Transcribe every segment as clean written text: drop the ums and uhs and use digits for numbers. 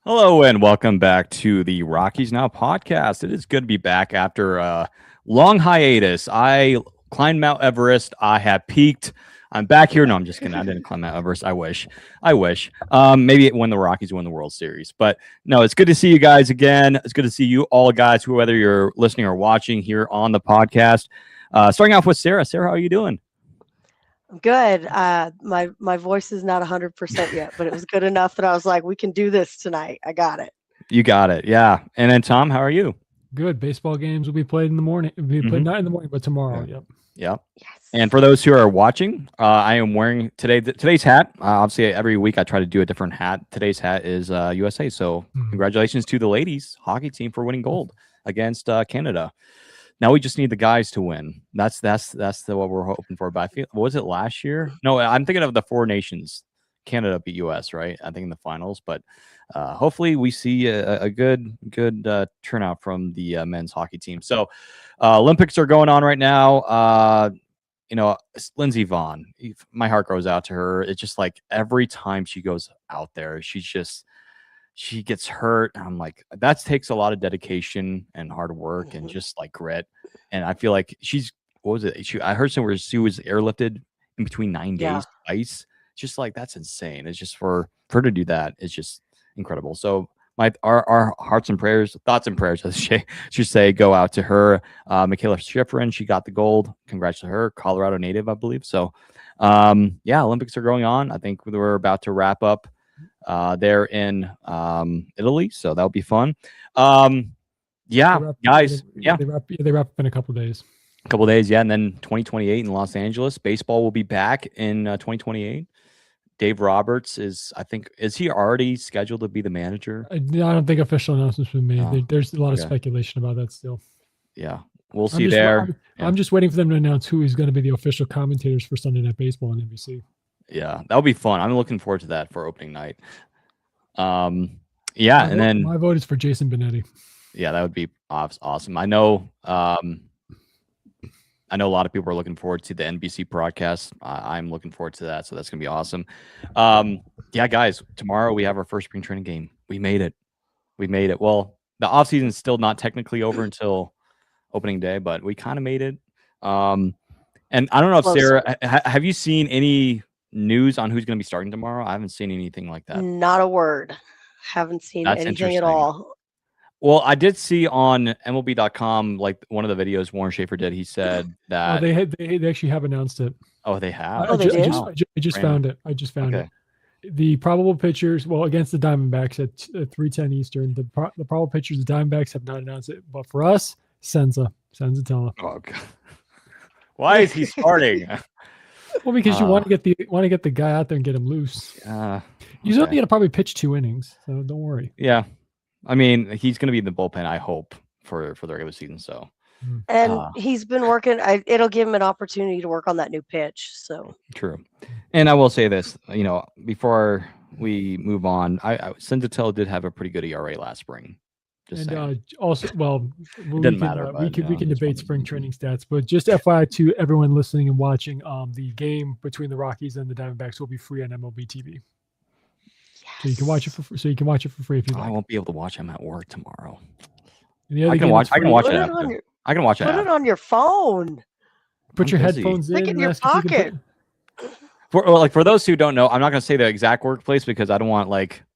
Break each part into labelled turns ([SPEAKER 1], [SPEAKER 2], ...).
[SPEAKER 1] Hello and welcome back to the Rockies Now podcast. It is good to be back after a long hiatus. I climbed Mount Everest. I have peaked. I'm back here. No, I'm just kidding. I didn't climb Mount Everest. I wish. Maybe when the Rockies win the World Series. But no, it's good to see you guys again. It's good to see you all guys, whether you're listening or watching here on the podcast. Starting off with Sarah. Sarah, how are you doing?
[SPEAKER 2] Good. My voice is not 100% yet, but it was good enough that I was like, we can do this tonight. I got it.
[SPEAKER 1] You got it. Yeah. And then Tom, how are you?
[SPEAKER 3] Good. Baseball games will be played in the morning. Will be played not in the morning, but tomorrow.
[SPEAKER 1] Yeah.
[SPEAKER 3] Yep.
[SPEAKER 1] Yep.
[SPEAKER 2] Yes.
[SPEAKER 1] And for those who are watching, I am wearing today's hat. Obviously, every week I try to do a different hat. Today's hat is USA. So congratulations to the ladies hockey team for winning gold against Canada. Now we just need the guys to win. That's what we're hoping for. But I feel, what was it last year? No, I'm thinking of the four nations. Canada beat US, right? I think in the finals. But hopefully we see a good turnout from the men's hockey team. So Olympics are going on right now. Lindsey Vonn, my heart goes out to her. It's just like every time she goes out there, she gets hurt. And I'm like, that takes a lot of dedication and hard work and just like grit. And I feel like what was it? I heard somewhere she was airlifted in between 9 days ice. Just like, that's insane. It's just for her to do that. It's just incredible. So our hearts and prayers, thoughts and prayers, as she should say, go out to her. Michaela Schifrin, she got the gold. Congrats to her. Colorado native, I believe. So, Olympics are going on. I think we're about to wrap up there in Italy. So that'll be fun. Guys.
[SPEAKER 3] They wrap up in a couple of days.
[SPEAKER 1] And then 2028 in Los Angeles. Baseball will be back in 2028. Dave Roberts is he already scheduled to be the manager?
[SPEAKER 3] I don't think official announcements been made. There's a lot of speculation about that still.
[SPEAKER 1] Yeah, we'll see there.
[SPEAKER 3] I'm just waiting for them to announce who is going to be the official commentators for Sunday Night Baseball on NBC.
[SPEAKER 1] Yeah, that'll be fun. I'm looking forward to that for opening night. And then
[SPEAKER 3] my vote is for Jason Benetti.
[SPEAKER 1] Yeah, that would be awesome. I know a lot of people are looking forward to the NBC broadcast. I'm looking forward to that, so that's gonna be awesome. Guys, tomorrow we have our first spring training game. We made it. Well, the off season is still not technically over until opening day, but we kind of made it. And I don't know if Sarah, have you seen any news on who's going to be starting tomorrow? I haven't seen anything like that.
[SPEAKER 2] Not a word. Haven't seen anything at all.
[SPEAKER 1] Well, I did see on MLB.com, like one of the videos Warren Schaefer did. He said that
[SPEAKER 3] they actually have announced it.
[SPEAKER 1] Oh, they have.
[SPEAKER 2] I
[SPEAKER 3] just found it. it. The probable pitchers, against the Diamondbacks at 3:10 Eastern. The probable pitchers, the Diamondbacks have not announced it, but for us, Senza Tella.
[SPEAKER 1] Oh God. Why is he starting?
[SPEAKER 3] Well, because you want to get the guy out there and get him loose. He's only going to probably pitch 2 innings, so don't worry.
[SPEAKER 1] Yeah, I mean, he's going to be in the bullpen, I hope, for the regular season. So,
[SPEAKER 2] and he's been working. It'll give him an opportunity to work on that new pitch. So
[SPEAKER 1] true. And I will say this, before we move on, Senza did have a pretty good ERA last spring.
[SPEAKER 3] Also,
[SPEAKER 1] it doesn't matter.
[SPEAKER 3] We can debate spring training stats, but just FYI to everyone listening and watching, the game between the Rockies and the Diamondbacks will be free on MLB TV. Yes. So you can watch it for free if you like.
[SPEAKER 1] I won't be able to watch them at work tomorrow.
[SPEAKER 3] I can watch
[SPEAKER 1] it after. I can watch it.
[SPEAKER 2] Put it on your phone.
[SPEAKER 3] Put your headphones in.
[SPEAKER 2] Stick it in your pocket.
[SPEAKER 1] For those who don't know, I'm not going to say the exact workplace because I don't want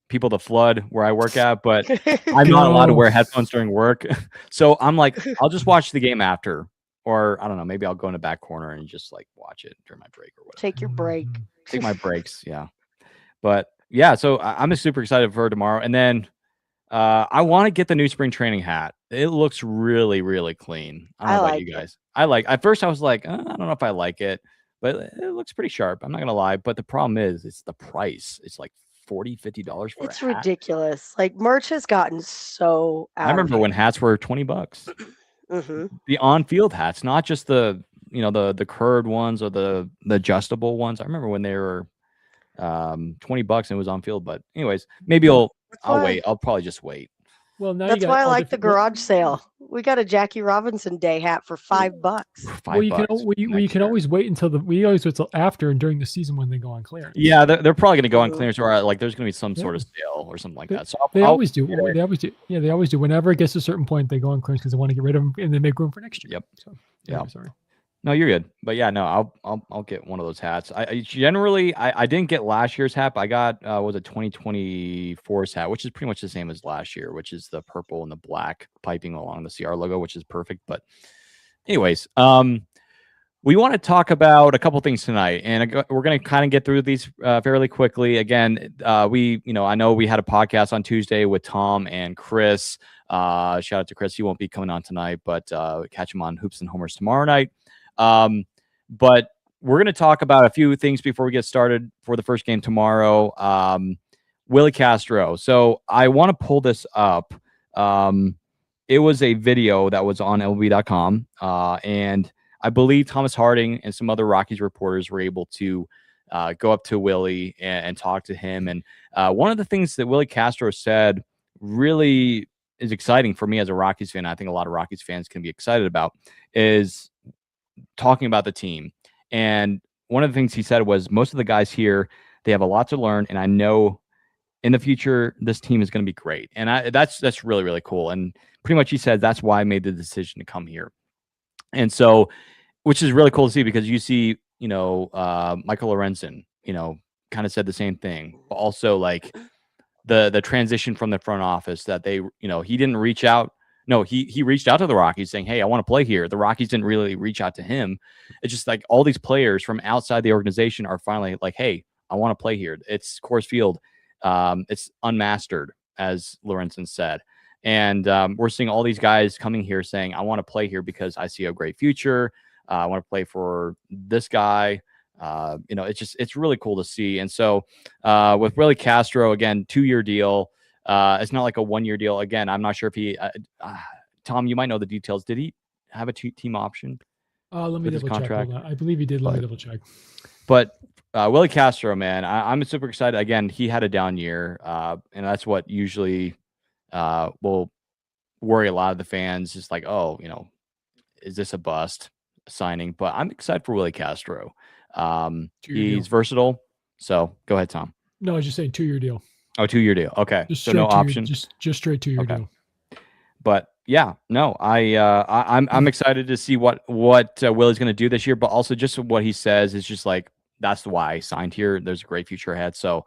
[SPEAKER 1] people to flood where I work at, but I'm not allowed to wear headphones during work. So I'm like, I'll just watch the game after, or I don't know, maybe I'll go in the back corner and just watch it during my break or whatever.
[SPEAKER 2] Take your break.
[SPEAKER 1] Take my breaks. Yeah. But yeah, so I'm super excited for tomorrow. And then I want to get the new spring training hat. It looks really, really clean. I don't know about you guys. At first I was like, I don't know if I like it, but it looks pretty sharp. I'm not going to lie. But the problem is it's the price. It's like $40-50 for
[SPEAKER 2] it's ridiculous. Merch has gotten so out.
[SPEAKER 1] I remember when hats were $20. The on-field hats, not just the curved ones or the adjustable ones. I remember when they were $20 and it was on field. But anyways, maybe I'll wait. I'll probably just wait.
[SPEAKER 3] Well, now
[SPEAKER 2] That's
[SPEAKER 3] you got
[SPEAKER 2] why I
[SPEAKER 3] all
[SPEAKER 2] like the
[SPEAKER 3] different-
[SPEAKER 2] garage sale. We got a Jackie Robinson Day hat for $5.
[SPEAKER 3] Well, you can
[SPEAKER 1] $5
[SPEAKER 3] can always wait until after and during the season when they go on clearance.
[SPEAKER 1] Yeah, they're probably going to go on
[SPEAKER 2] Mhm.
[SPEAKER 1] clearance, or like there's going to be some sort of sale or something like that. So
[SPEAKER 3] They always do. They always do. Yeah, they always do. Whenever it gets to a certain point, they go on clearance because they want to get rid of them and they make room for next year.
[SPEAKER 1] Yep.
[SPEAKER 3] So
[SPEAKER 1] Yeah.
[SPEAKER 3] Sorry.
[SPEAKER 1] No, you're good. But yeah, no, I'll get one of those hats. I generally I didn't get last year's hat, but I got was a 2024's hat, which is pretty much the same as last year, which is the purple and the black piping along the CR logo, which is perfect. But anyways, we want to talk about a couple things tonight, and we're going to kind of get through these fairly quickly. Again, I know we had a podcast on Tuesday with Tom and Chris. Shout out to Chris. He won't be coming on tonight, but catch him on Hoops and Homers tomorrow night. But we're going to talk about a few things before we get started for the first game tomorrow. Willi Castro. So I want to pull this up. It was a video that was on LB.com, and I believe Thomas Harding and some other Rockies reporters were able to go up to Willi and talk to him. And one of the things that Willi Castro said really is exciting for me as a Rockies fan. I think a lot of Rockies fans can be excited about is talking about the team. And one of the things he said was most of the guys here, they have a lot to learn. And I know in the future, this team is going to be great. And that's really, really cool. And pretty much he said, that's why I made the decision to come here. And so, which is really cool to see because you see, Michael Lorenzen, kind of said the same thing, but also like the transition from the front office that they, he didn't reach out. No, he reached out to the Rockies saying, hey, I want to play here. The Rockies didn't really reach out to him. It's just like all these players from outside the organization are finally like, hey, I want to play here. It's Coors Field. It's unmastered, as Lorenzen said. And we're seeing all these guys coming here saying, I want to play here because I see a great future. I want to play for this guy. It's really cool to see. And so with Willi Castro, again, 2-year deal. It's not like a 1-year deal. Again, I'm not sure if he, Tom, you might know the details. Did he have a team option?
[SPEAKER 3] Let me double check. Hold on. I believe he did. Let me double check.
[SPEAKER 1] But Willi Castro, man, I'm super excited. Again, he had a down year, and that's what usually will worry a lot of the fans. Just like, oh, is this a bust signing? But I'm excited for Willi Castro. He's versatile. So go ahead, Tom.
[SPEAKER 3] No, I was just saying 2-year deal.
[SPEAKER 1] Oh, 2-year deal. Okay.
[SPEAKER 3] Just
[SPEAKER 1] so no option.
[SPEAKER 3] Just straight 2-year deal.
[SPEAKER 1] But yeah, no, I'm excited to see what Willi's going to do this year, but also just what he says is just like, that's why I signed here. There's a great future ahead. So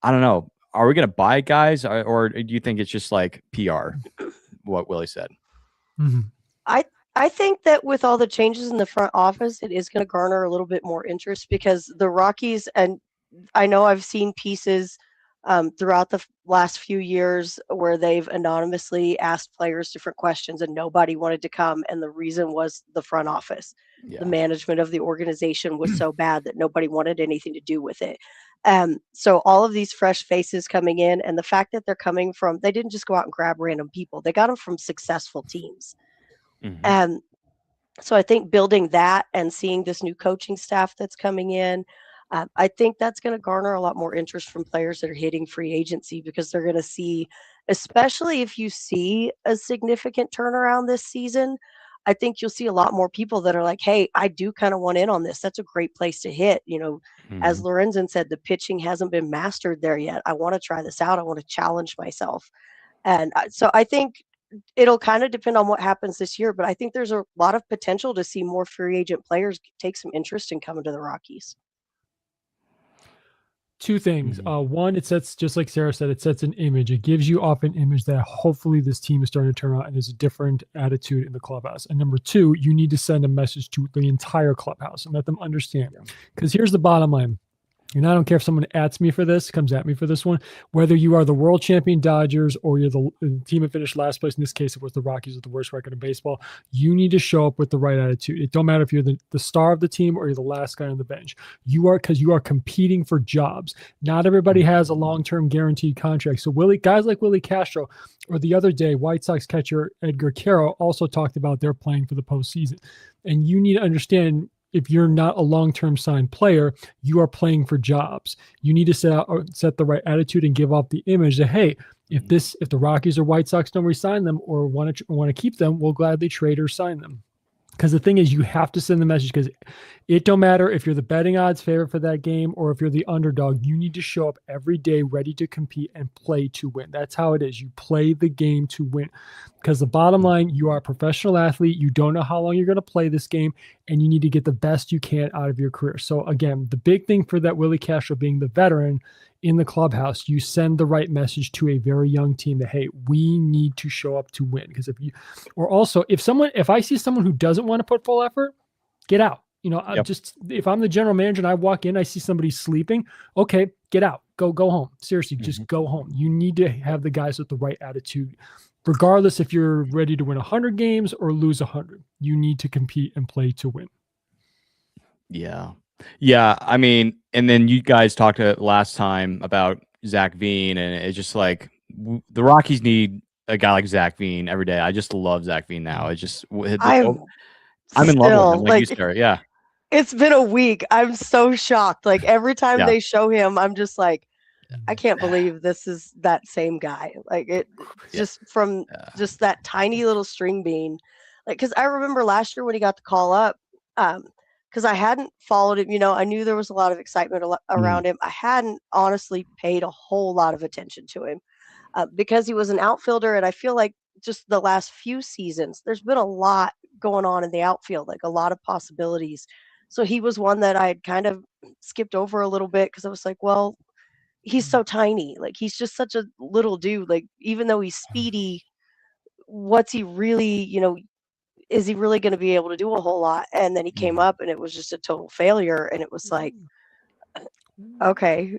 [SPEAKER 1] I don't know. Are we going to buy guys or do you think it's just like PR, what Willi said?
[SPEAKER 3] Mm-hmm.
[SPEAKER 2] I think that with all the changes in the front office, it is going to garner a little bit more interest because the Rockies, and I know I've seen pieces throughout the last few years where they've anonymously asked players different questions and nobody wanted to come. And the reason was the front office. Yeah. The management of the organization was so bad that nobody wanted anything to do with it. So all of these fresh faces coming in and the fact that they're coming from, they didn't just go out and grab random people. They got them from successful teams. Mm-hmm. So I think building that and seeing this new coaching staff that's coming in, I think that's going to garner a lot more interest from players that are hitting free agency because they're going to see, especially if you see a significant turnaround this season, I think you'll see a lot more people that are like, hey, I do kind of want in on this. That's a great place to hit. As Lorenzen said, the pitching hasn't been mastered there yet. I want to try this out. I want to challenge myself. And so I think it'll kind of depend on what happens this year, but I think there's a lot of potential to see more free agent players take some interest in coming to the Rockies.
[SPEAKER 3] 2 things. One, it sets, just like Sarah said, it sets an image. It gives you off an image that hopefully this team is starting to turn out and there's a different attitude in the clubhouse. And number 2, you need to send a message to the entire clubhouse and let them understand. Because here's the bottom line. And I don't care if someone comes at me for this one, whether you are the world champion Dodgers or you're the team that finished last place. In this case, it was the Rockies with the worst record in baseball. You need to show up with the right attitude. It don't matter if you're the star of the team or you're the last guy on the bench. Because you are competing for jobs. Not everybody has a long-term guaranteed contract. So guys like Willi Castro, or the other day, White Sox catcher Edgar Carroll also talked about they're playing for the postseason. And you need to understand, if you're not a long-term signed player, you are playing for jobs. You need to set the right attitude and give off the image that, hey, If the Rockies or White Sox don't re-sign them or want to keep them, we'll gladly trade or sign them. Because the thing is, you have to send the message, because it don't matter if you're the betting odds favorite for that game or if you're the underdog. You need to show up every day ready to compete and play to win. That's how it is. You play the game to win. Because the bottom line, you are a professional athlete. You don't know how long you're going to play this game, and you need to get the best you can out of your career. So again, the big thing for that Willi Castro being the veteran in the clubhouse, you send the right message to a very young team that, hey, we need to show up to win. Because if I see someone who doesn't want to put full effort, get out. If I'm the general manager and I walk in, I see somebody sleeping, okay, get out, go home. Seriously, just go home. You need to have the guys with the right attitude. Regardless if you're ready to win 100 games or lose 100, you need to compete and play to win.
[SPEAKER 1] Yeah. Yeah. I mean, and then you guys talked last time about Zach Veen, and it's just like the Rockies need a guy like Zach Veen every day. I just love Zach Veen now. It's just I'm in love with him. Like you said, yeah.
[SPEAKER 2] It's been a week. I'm so shocked. Like every time they show him, I'm just like, I can't believe this is that same guy. Like just from just that tiny little string bean. Like, because I remember last year when he got the call up, because I hadn't followed him. I knew there was a lot of excitement around him. I hadn't honestly paid a whole lot of attention to him because he was an outfielder, and I feel like just the last few seasons, there's been a lot going on in the outfield, like a lot of possibilities. So he was one that I'd kind of skipped over a little bit because I was like, well, he's so tiny. Like, he's just such a little dude. Like, even though he's speedy, what's he really, is he really going to be able to do a whole lot? And then he came up and it was just a total failure. And it was like, okay.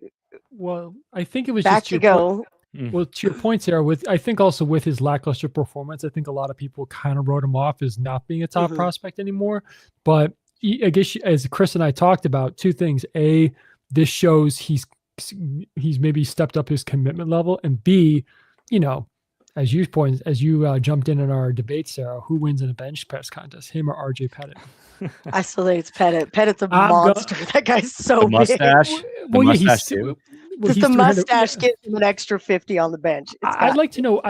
[SPEAKER 3] Well, I think it was
[SPEAKER 2] back
[SPEAKER 3] just
[SPEAKER 2] to go.
[SPEAKER 3] Well, to your point, Sarah, I think also with his lackluster performance, I think a lot of people kind of wrote him off as not being a top prospect anymore. But I guess, as Chris and I talked about, two things. A, this shows he's maybe stepped up his commitment level, and B, as you jumped in our debate, Sarah, who wins in a bench press contest, him or RJ Pettit?
[SPEAKER 2] I still think it's Pettit. Pettit's a monster. That guy's so
[SPEAKER 1] the mustache.
[SPEAKER 2] big.
[SPEAKER 1] The mustache too.
[SPEAKER 2] Just the mustache gives him an extra 50 on the bench.
[SPEAKER 3] I'd like to know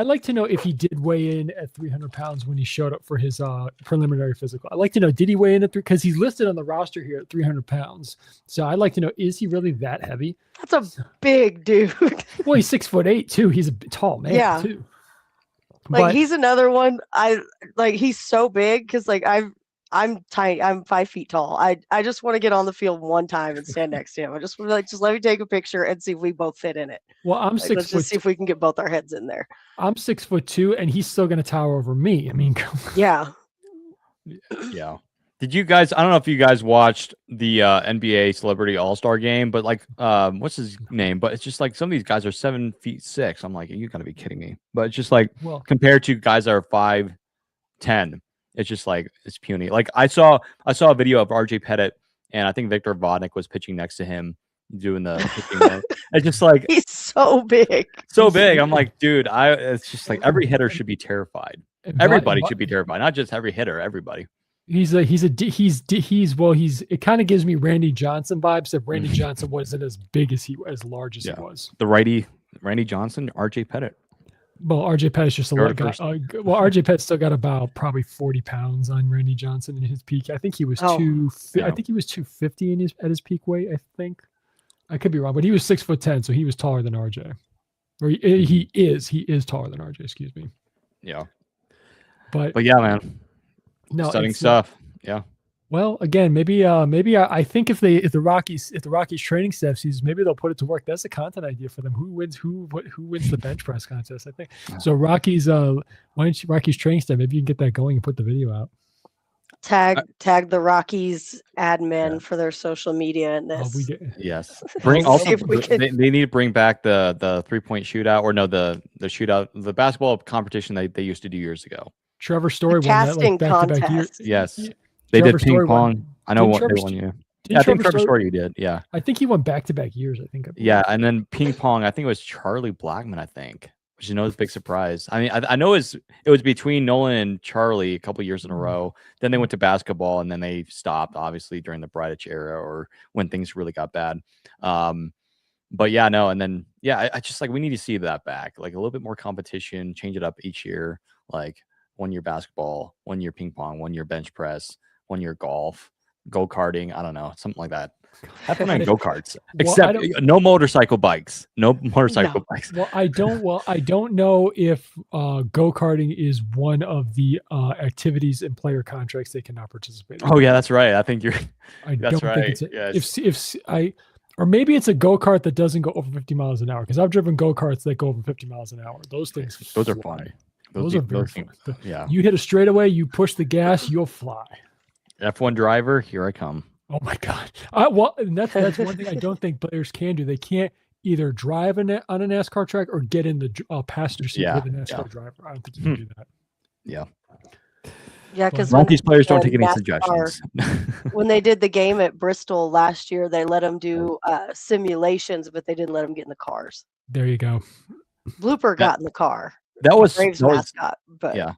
[SPEAKER 3] if he did weigh in at 300 pounds when he showed up for his preliminary physical. I'd like to know, did he weigh in at because he's listed on the roster here at 300 pounds. So I'd like to know, is he really that heavy?
[SPEAKER 2] That's a big dude.
[SPEAKER 3] Well, he's 6'8" too. He's a tall man too.
[SPEAKER 2] Like, he's another one. He's so big because I'm tiny. I'm 5 feet tall. I just want to get on the field one time and stand next to him. I just want to just let me take a picture and see if we both fit in it.
[SPEAKER 3] Well, I'm 6
[SPEAKER 2] Let's just see if we can get both our heads in there.
[SPEAKER 3] I'm 6'2", and he's still going to tower over me. I mean,
[SPEAKER 2] yeah.
[SPEAKER 1] Yeah. Did you guys? I don't know if you guys watched the NBA Celebrity All-Star Game, but what's his name? But it's just like some of these guys are 7'6". I'm like, you gotta be kidding me. But it's just like compared to guys that are 5'10". It's just like it's puny. Like I saw a video of RJ Pettit, and I think Victor Vodnik was pitching next to him doing the pitching. It's just like
[SPEAKER 2] he's so big.
[SPEAKER 1] So big. I'm like, dude, it's just like every hitter should be terrified. Everybody should be terrified, not just every hitter, everybody.
[SPEAKER 3] It kind of gives me Randy Johnson vibes, if Randy Johnson wasn't as big as large as he was.
[SPEAKER 1] The righty Randy Johnson, RJ Pettit.
[SPEAKER 3] Well, RJ Pettit's just a light guy. RJ Pettit still got about probably 40 pounds on Randy Johnson in his peak. I think he was I think he was 250 at his peak weight. I think I could be wrong, but he was 6'10", so he was taller than RJ. Or he is taller than RJ. Excuse me.
[SPEAKER 1] Yeah.
[SPEAKER 3] But
[SPEAKER 1] yeah, man.
[SPEAKER 3] No,
[SPEAKER 1] studying stuff. Yeah.
[SPEAKER 3] Well, again, maybe I think if the Rockies training staff sees, maybe they'll put it to work. That's a content idea for them. Who wins the bench press contest? I think so. Rockies training staff, maybe you can get that going and put the video out.
[SPEAKER 2] Tag the Rockies admin for their social media in this.
[SPEAKER 1] Yes. Bring also. They need to bring back the 3-point shootout, or no, the shootout, the basketball competition they used to do years ago.
[SPEAKER 3] Trevor Story won that back-to-back years.
[SPEAKER 1] Yes, they did ping pong. I know what they won. Yeah, I think Trevor Story did. Yeah,
[SPEAKER 3] I think he won back-to-back years. I think.
[SPEAKER 1] Yeah, and then ping pong. I think it was Charlie Blackman. I think, which is a big surprise. I mean, I know it was between Nolan and Charlie a couple of years in a row. Then they went to basketball, and then they stopped, obviously during the Bridich era or when things really got bad. But yeah, no, and then I just like we need to see that back, like a little bit more competition, change it up each year, like 1 year basketball, 1 year ping pong, 1 year bench press, 1 year golf, go karting. I don't know, something like that. Have fun on go karts, except no motorcycle bikes, no motorcycle bikes.
[SPEAKER 3] Well, I don't know if go karting is one of the activities and player contracts they cannot participate in.
[SPEAKER 1] Oh yeah, that's right. I think you're.
[SPEAKER 3] That's right. Or maybe it's a go kart that doesn't go over 50 miles an hour, because I've driven go karts that go over 50 miles an hour. Those things,
[SPEAKER 1] those are fun.
[SPEAKER 3] Those are very fun.
[SPEAKER 1] Yeah,
[SPEAKER 3] you hit a straightaway, you push the gas, you'll fly.
[SPEAKER 1] F1 driver, here I come.
[SPEAKER 3] Oh my god! Well, and that's one thing I don't think players can do. They can't either drive on a NASCAR track or get in the passenger seat with a NASCAR driver. I don't think you can do that.
[SPEAKER 1] Yeah.
[SPEAKER 2] Yeah, because
[SPEAKER 1] Rockies players don't take any suggestions.
[SPEAKER 2] When they did the game at Bristol last year, they let them do simulations, but they didn't let them get in the cars.
[SPEAKER 3] There you go.
[SPEAKER 2] Blooper got in the car.
[SPEAKER 1] That was
[SPEAKER 2] Braves mascot, but
[SPEAKER 1] yeah.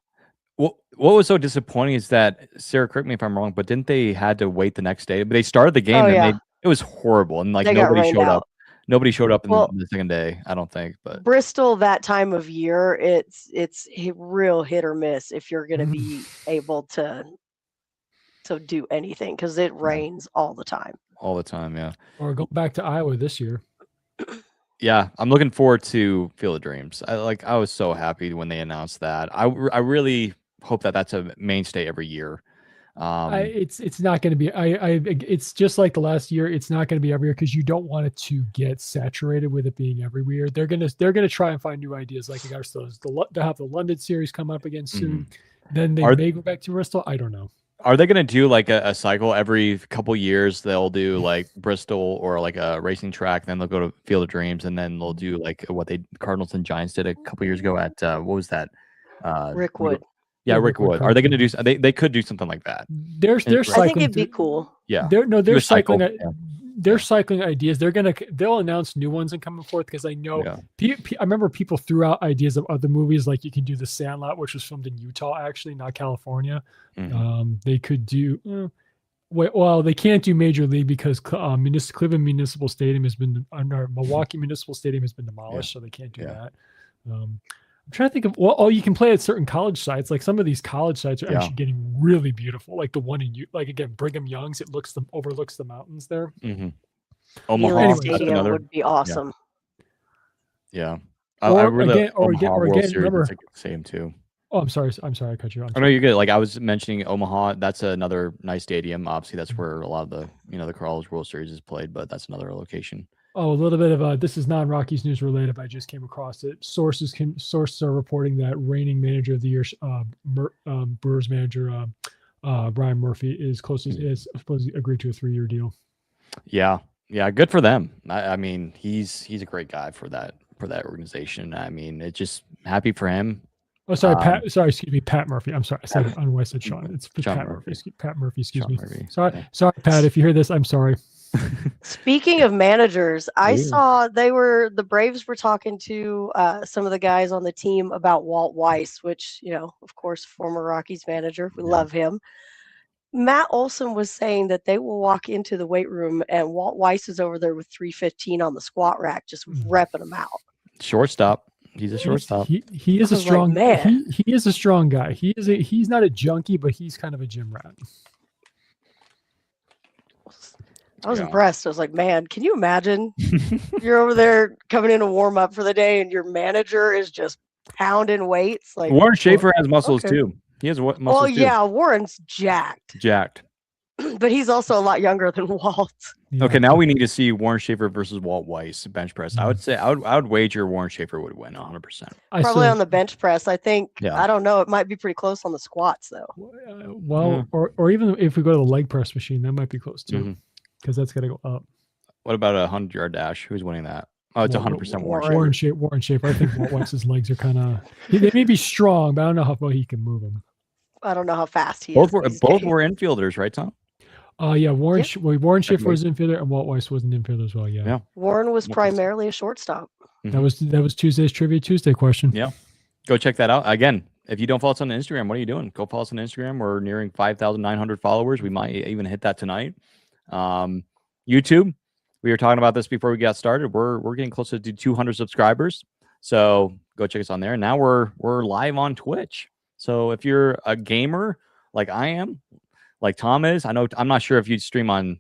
[SPEAKER 1] Well, what was so disappointing is that, Sarah, correct me if I'm wrong, but didn't they had to wait the next day? But they started the game and it was horrible, and like nobody showed up. Nobody showed up in the second day, I don't think. But
[SPEAKER 2] Bristol, that time of year, it's real hit or miss if you're going to be able to do anything, because it rains all the time.
[SPEAKER 1] All the time, yeah.
[SPEAKER 3] Or go back to Iowa this year.
[SPEAKER 1] Yeah, I'm looking forward to Field of Dreams. I was so happy when they announced that. I really hope that that's a mainstay every year.
[SPEAKER 3] It's not going to be. It's just like the last year. It's not going to be every year, because you don't want it to get saturated with it being every year. They're gonna try and find new ideas. Like they have the London series come up again soon. Then they may go back to Bristol. I don't know.
[SPEAKER 1] Are they going to do like a cycle every couple years? They'll do like Bristol or like a racing track, then they'll go to Field of Dreams, and then they'll do like what Cardinals and Giants did a couple years ago at what was that?
[SPEAKER 2] Rickwood.
[SPEAKER 1] Yeah, Rickwood. Are they going to do? They could do something like that.
[SPEAKER 3] They're
[SPEAKER 2] I think it'd be cool.
[SPEAKER 1] Yeah.
[SPEAKER 3] They're cycling. They're cycling ideas. They'll announce new ones and coming forth, because I know. I remember people threw out ideas of other movies, like you can do The Sandlot, which was filmed in Utah, actually, not California. They could do. Well, they can't do Major League because Cleveland Municipal Stadium has been Milwaukee Municipal Stadium has been demolished, so they can't do that. I'm trying to think of you can play at certain college sites. Like some of these college sites are actually getting really beautiful. Like the one in Brigham Young's, overlooks the mountains there.
[SPEAKER 1] Omaha
[SPEAKER 2] Stadium would be awesome.
[SPEAKER 1] Yeah.
[SPEAKER 3] Remember,
[SPEAKER 1] same too.
[SPEAKER 3] Oh, I'm sorry. I cut you off.
[SPEAKER 1] I know you're good. Like I was mentioning Omaha, that's another nice stadium. Obviously, that's where a lot of the the College World Series is played, but that's another location.
[SPEAKER 3] Oh, a little bit of this is non-Rockies news related, but I just came across it. Sources are reporting that reigning manager of the year, Brewers manager Brian Murphy is supposedly agreed to a 3-year deal.
[SPEAKER 1] Yeah, good for them. I mean, he's a great guy for that organization. I mean, it's just happy for him.
[SPEAKER 3] Oh, sorry, Pat. Sorry, excuse me, Pat Murphy. I'm sorry. I said I don't know why I said Sean. It's Pat Murphy. Pat Murphy. Excuse me. Murphy. Sorry, Pat. If you hear this, I'm sorry.
[SPEAKER 2] Speaking of managers, I saw the Braves were talking to some of the guys on the team about Walt Weiss, which, of course, former Rockies manager. We love him. Matt Olson was saying that they will walk into the weight room and Walt Weiss is over there with 315 on the squat rack, just repping them out. Shortstop.
[SPEAKER 1] He's a shortstop.
[SPEAKER 3] He is a strong man. He is a strong guy. He's not a junkie, but he's kind of a gym rat.
[SPEAKER 2] I was impressed. I was like, man, can you imagine? You're over there coming in to warm up for the day and your manager is just pounding weights. Like
[SPEAKER 1] Warren Schaefer has muscles too. He has muscles too.
[SPEAKER 2] Well, yeah, Warren's jacked. But he's also a lot younger than Walt.
[SPEAKER 1] Yeah. Okay, now we need to see Warren Schaefer versus Walt Weiss bench press. I would say I would wager Warren Schaefer would win 100%.
[SPEAKER 2] Probably on the bench press. I think. Yeah. I don't know. It might be pretty close on the squats though.
[SPEAKER 3] Or even if we go to the leg press machine, that might be close too, because that's got to go up.
[SPEAKER 1] What about a 100-yard dash? Who's winning that? Oh, it's 100%
[SPEAKER 3] Warren Schaefer. Warren Schaefer. I think Walt Weiss's legs are kind of. They may be strong, but I don't know how well he can move them.
[SPEAKER 2] I don't know how fast he
[SPEAKER 1] is.
[SPEAKER 2] Both
[SPEAKER 1] were infielders, right, Tom?
[SPEAKER 3] Yeah, Warren Schaefer was infielder and Walt Weiss was an infielder as well. Yeah.
[SPEAKER 2] Warren was primarily a shortstop.
[SPEAKER 3] That was Tuesday's Trivia Tuesday question.
[SPEAKER 1] Yeah. Go check that out. Again, if you don't follow us on Instagram, what are you doing? Go follow us on Instagram. We're nearing 5,900 followers. We might even hit that tonight. YouTube, we were talking about this before we got started. We're getting closer to 200 subscribers, so go check us on there. And now we're live on Twitch. So if you're a gamer like I am, like Tom is, I know I'm not sure if you stream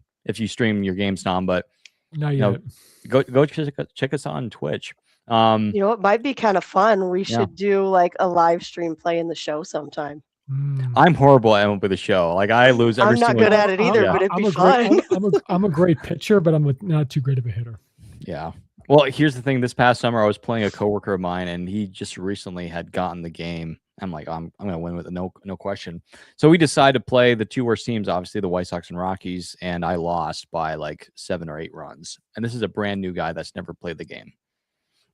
[SPEAKER 1] your games, Tom, but
[SPEAKER 3] Not yet.
[SPEAKER 1] go check us on Twitch.
[SPEAKER 2] You know, it might be kind of fun. We should do like a live stream playing the show sometime.
[SPEAKER 1] I'm horrible at MLB The Show. Like I lose every
[SPEAKER 2] I'm not
[SPEAKER 1] single
[SPEAKER 2] good at it either, but it'd be fun.
[SPEAKER 3] I'm a great pitcher, but I'm not too great of a hitter.
[SPEAKER 1] Yeah. Well, here's the thing. This past summer, I was playing a coworker of mine, and he just recently had gotten the game. I'm like, I'm gonna win with it, no question. So we decided to play the two worst teams, obviously the White Sox and Rockies, and I lost by like 7 or 8 runs. And this is a brand new guy that's never played the game.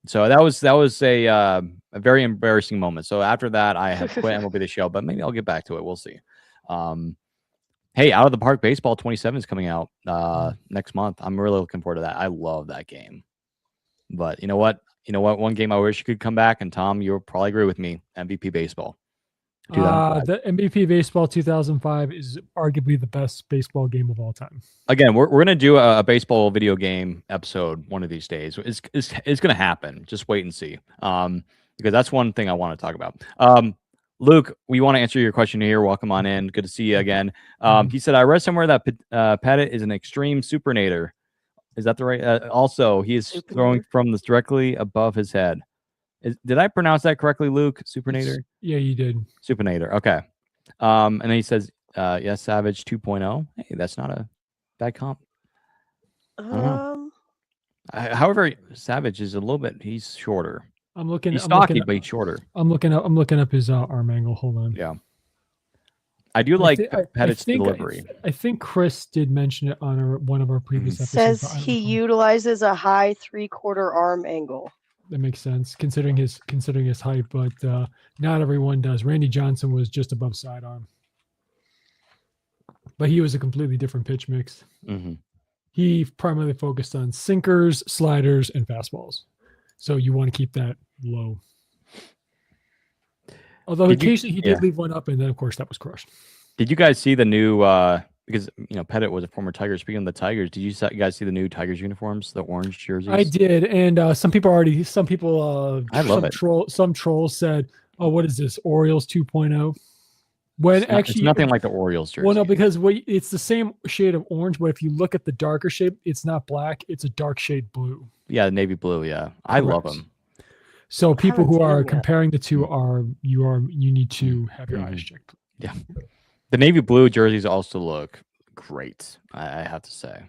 [SPEAKER 1] So that was a very embarrassing moment. So after that, I have quit MLB The Show, but maybe I'll get back to it. We'll see. Hey, Out of the Park Baseball 27 is coming out next month. I'm really looking forward to that. I love that game. But you know what? One game I wish could come back, and Tom, you'll probably agree with me. MVP Baseball.
[SPEAKER 3] The MVP Baseball 2005 is arguably the best baseball game of all time.
[SPEAKER 1] Again, we're gonna do a baseball video game episode one of these days. It's gonna happen. Just wait and see. Because that's one thing I want to talk about. Luke, we want to answer your question here. Welcome on in. Good to see you again. He said, I read somewhere that Pettit is an extreme supernator. Is that the right? Also, he is throwing from this directly above his head. Did I pronounce that correctly, Luke? Supernator?
[SPEAKER 3] Yeah, you did.
[SPEAKER 1] Supernator. Okay. And then he says, yes, Savage 2.0. Hey, that's not a bad comp. I don't know. However, Savage is a little bit, he's shorter. He's stocky, but he's shorter.
[SPEAKER 3] I'm looking up his arm angle. Hold on.
[SPEAKER 1] Yeah. I do like Pettit's delivery.
[SPEAKER 3] I think Chris did mention it on one of our previous
[SPEAKER 2] episodes.
[SPEAKER 3] Says
[SPEAKER 2] he utilizes a high 3/4 arm angle.
[SPEAKER 3] That makes sense considering his height, but not everyone does. Randy Johnson was just above sidearm, but he was a completely different pitch mix.
[SPEAKER 1] Mm-hmm.
[SPEAKER 3] He primarily focused on sinkers, sliders, and fastballs. So you want to keep that low. Although occasionally he did leave one up, and then of course that was crushed.
[SPEAKER 1] Did you guys see the new? Because Pettit was a former Tiger. Speaking of the Tigers, did you guys see the new Tigers uniforms, the orange jerseys?
[SPEAKER 3] I did, and some people.
[SPEAKER 1] I love it.
[SPEAKER 3] Some trolls said, "Oh, what is this? Orioles 2.0?" When
[SPEAKER 1] it's nothing like the Orioles jersey.
[SPEAKER 3] Well, no, because it's the same shade of orange, but if you look at the darker shade, it's not black; it's a dark shade blue.
[SPEAKER 1] Yeah, navy blue. Yeah, I love them.
[SPEAKER 3] So people who are comparing the two you need to have your eyes checked.
[SPEAKER 1] Yeah. The navy blue jerseys also look great, I have to say.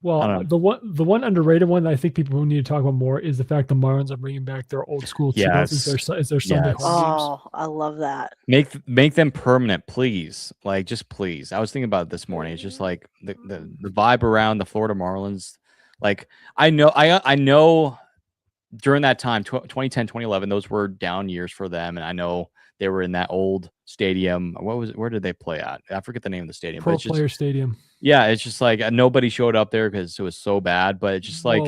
[SPEAKER 3] Well, the one underrated one that I think people need to talk about more is the fact the Marlins are bringing back their old school as their Sunday home games.
[SPEAKER 2] Oh, I love that.
[SPEAKER 1] Make them permanent, please. Like, just please. I was thinking about it this morning. It's just like the vibe around the Florida Marlins. Like, I know during that time, 2010, 2011, those were down years for them, and I know they were in that old stadium. Where did they play at? I forget the name of the stadium.
[SPEAKER 3] Pro Player Stadium.
[SPEAKER 1] Yeah, it's just like nobody showed up there because it was so bad. But it's just like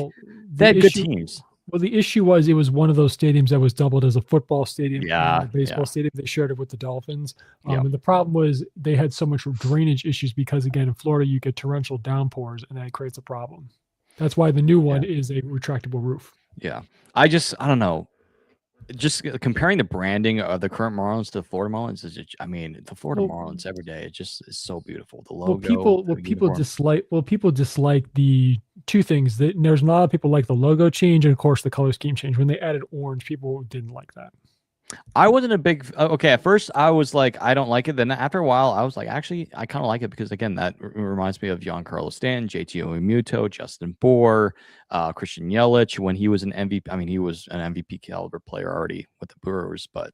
[SPEAKER 1] they had good teams.
[SPEAKER 3] Well, the issue was it was one of those stadiums that was doubled as a football stadium and a baseball stadium. They shared it with the Dolphins. And the problem was they had so much drainage issues because, again, in Florida, you get torrential downpours, and that creates a problem. That's why the new one is a retractable roof.
[SPEAKER 1] Yeah. I don't know. Just comparing the branding of the current Marlins to the Florida Marlins is just, the Florida Marlins every day, it just is so beautiful. The logo.
[SPEAKER 3] People dislike the two things. There's a lot of people like the logo change and of course the color scheme change. When they added orange, people didn't like that.
[SPEAKER 1] I wasn't a big at first I was like, I don't like it. Then after a while, I was like, actually, I kind of like it because again, that reminds me of Giancarlo Stanton, JT Realmuto, Justin Bour, Christian Yelich when he was an MVP. I mean, he was an MVP caliber player already with the Brewers, but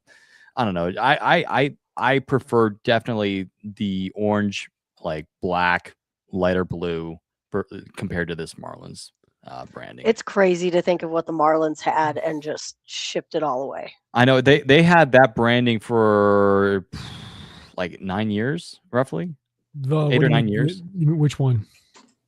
[SPEAKER 1] I don't know. I prefer definitely the orange, like black, lighter blue compared to this Marlins branding.
[SPEAKER 2] It's crazy to think of what the Marlins had and just shipped it all away.
[SPEAKER 1] I know they had that branding for like 9 years, roughly 8 or 9 years.
[SPEAKER 3] Which one?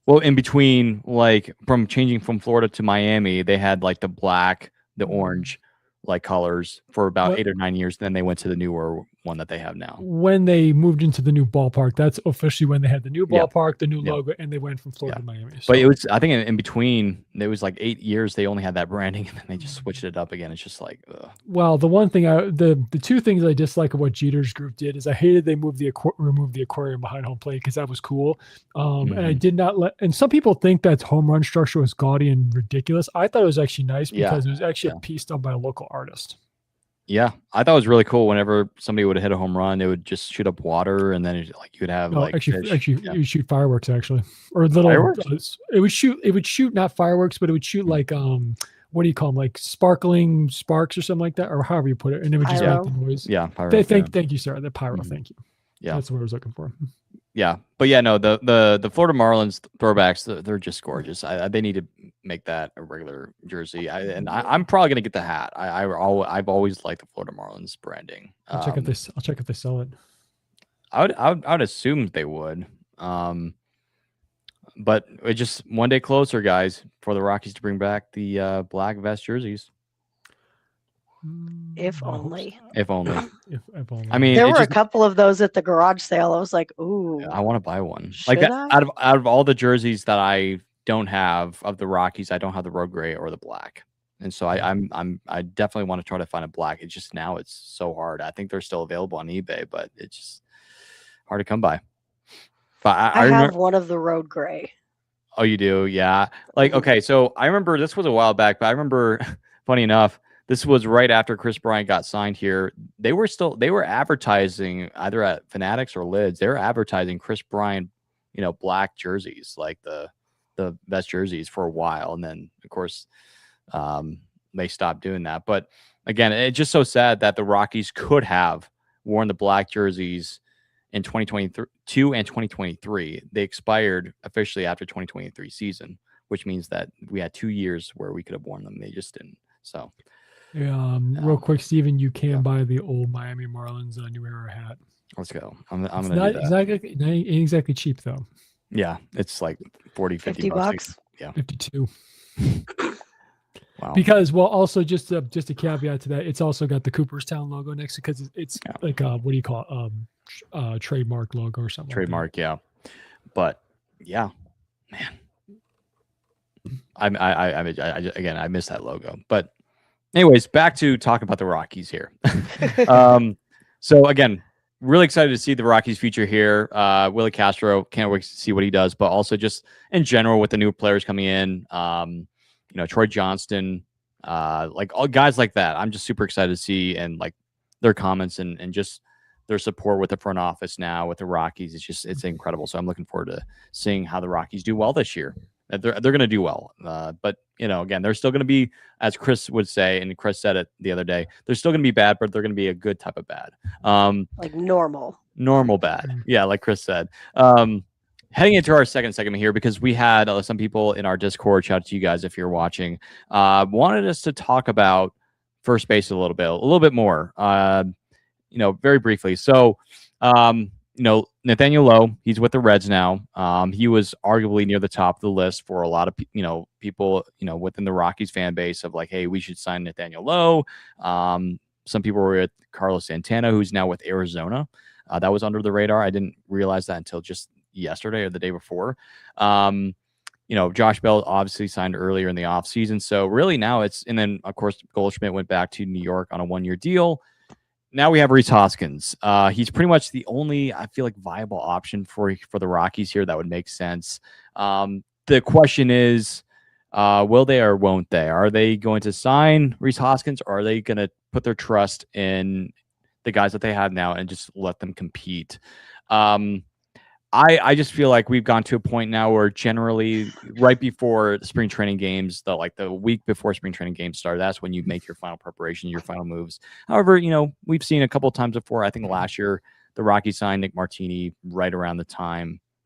[SPEAKER 1] Well, in between, like from changing from Florida to Miami, they had like the black, the orange, like colors for about 8 or 9 years. Then they went to the newer one that they have now.
[SPEAKER 3] When they moved into the new ballpark, that's officially when they had the new ballpark, the new logo, and they went from Florida to Miami.
[SPEAKER 1] So. But it was, I think in between, there was like 8 years they only had that branding, and then they just switched it up again. It's just like, ugh.
[SPEAKER 3] Well, the one thing, the two things I dislike of what Jeter's group did is I hated they removed the aquarium behind home plate because that was cool. And I did not and some people think that home run structure was gaudy and ridiculous. I thought it was actually nice because it was actually a piece done by a local artist.
[SPEAKER 1] Yeah, I thought it was really cool. Whenever somebody would hit a home run, they would just shoot up water, and then you would have
[SPEAKER 3] it would shoot fireworks actually, or little.
[SPEAKER 1] Fireworks?
[SPEAKER 3] It would shoot not fireworks, but it would shoot like what do you call them, like sparkling sparks or something like that, or however you put it, and it would just make the noise.
[SPEAKER 1] Yeah, pyro.
[SPEAKER 3] Thank you, Sarah. The pyro. Thank you.
[SPEAKER 1] Yeah,
[SPEAKER 3] that's what I was looking for.
[SPEAKER 1] Yeah, but yeah, no, the Florida Marlins throwbacks, they're just gorgeous. They need to make that a regular jersey. I'm probably gonna get the hat. I've always liked the Florida Marlins branding.
[SPEAKER 3] I'll check if they sell it.
[SPEAKER 1] I would assume they would. But it's just one day closer, guys, for the Rockies to bring back the black vest jerseys.
[SPEAKER 2] If only.
[SPEAKER 3] If only.
[SPEAKER 1] I mean,
[SPEAKER 2] there were a couple of those at the garage sale. I was like, ooh.
[SPEAKER 1] I want to buy one.
[SPEAKER 2] Should I?
[SPEAKER 1] Out of all the jerseys that I don't have of the Rockies, I don't have the road gray or the black. And so I definitely want to try to find a black. It's just now it's so hard. I think they're still available on eBay, but it's just hard to come by. But
[SPEAKER 2] I have one of the road gray.
[SPEAKER 1] Oh, you do? Yeah. Okay, so I remember this was a while back, but I remember, funny enough, this was right after Chris Bryant got signed here. They were advertising either at Fanatics or Lids. They were advertising Chris Bryant, black jerseys, like the vest jerseys for a while. And then of course, they stopped doing that. But again, it's just so sad that the Rockies could have worn the black jerseys in 2022 and 2023. They expired officially after 2023 season, which means that we had 2 years where we could have worn them. They just didn't. So
[SPEAKER 3] real quick, Steven, you can buy the old Miami Marlins New Era hat.
[SPEAKER 1] Let's go. I'm gonna do that.
[SPEAKER 3] It ain't exactly cheap though.
[SPEAKER 1] Yeah, it's like 50
[SPEAKER 2] bucks.
[SPEAKER 1] Yeah,
[SPEAKER 3] 52.
[SPEAKER 1] Wow.
[SPEAKER 3] Because also just a caveat to that, it's also got the Cooperstown logo next to because it's like what do you call it? Trademark logo or something.
[SPEAKER 1] Trademark, yeah. But yeah, man, I miss that logo. But anyways, back to talk about the Rockies here. So again, really excited to see the Rockies future here. Willi Castro, can't wait to see what he does, but also just in general with the new players coming in, Troy Johnston, like all guys like that. I'm just super excited to see and like their comments and just their support with the front office now with the Rockies. It's incredible. So I'm looking forward to seeing how the Rockies do well this year. They're going to do well. But again, they're still going to be, as Chris would say, and Chris said it the other day, they're still going to be bad, but they're going to be a good type of bad.
[SPEAKER 2] Like normal
[SPEAKER 1] bad. Yeah. Like Chris said, heading into our second segment here, because we had some people in our Discord, shout out to you guys if you're watching, wanted us to talk about first base a little bit more, very briefly. So, Nathaniel Lowe, he's with the Reds now. He was arguably near the top of the list for a lot of people, within the Rockies fan base of like, hey, we should sign Nathaniel Lowe. Some people were with Carlos Santana, who's now with Arizona. That was under the radar. I didn't realize that until just yesterday or the day before. Josh Bell obviously signed earlier in the offseason. So really now and then of course Goldschmidt went back to New York on a 1-year deal. Now we have Rhys Hoskins. He's pretty much the only, I feel like, viable option for the Rockies here that would make sense. The question is, will they or won't they? Are they going to sign Rhys Hoskins, or are they going to put their trust in the guys that they have now and just let them compete? I just feel like we've gone to a point now where generally right before the spring training games, the week before spring training games start, that's when you make your final preparation, your final moves. However, we've seen a couple of times before. I think last year the Rockies signed Nick Martini right around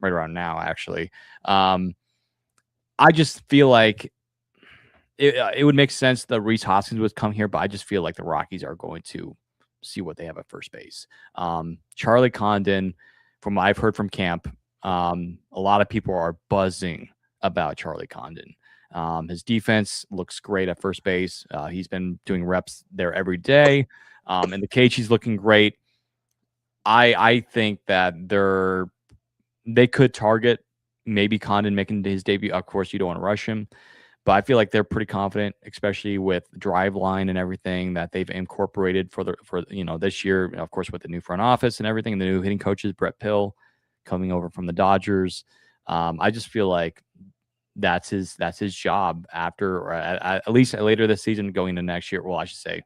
[SPEAKER 1] now, actually. I just feel like it would make sense that Rhys Hoskins would come here, but I just feel like the Rockies are going to see what they have at first base. Charlie Condon, from what I've heard from camp, a lot of people are buzzing about Charlie Condon. His defense looks great at first base. He's been doing reps there every day. In the cage, he's looking great. I think that they could target maybe Condon making his debut. Of course, you don't want to rush him, but I feel like they're pretty confident, especially with Driveline and everything that they've incorporated for this year. Of course, with the new front office and everything, and the new hitting coaches, Brett Pill coming over from the Dodgers. I just feel like that's his job after, or at least later this season, going into next year. Well, I should say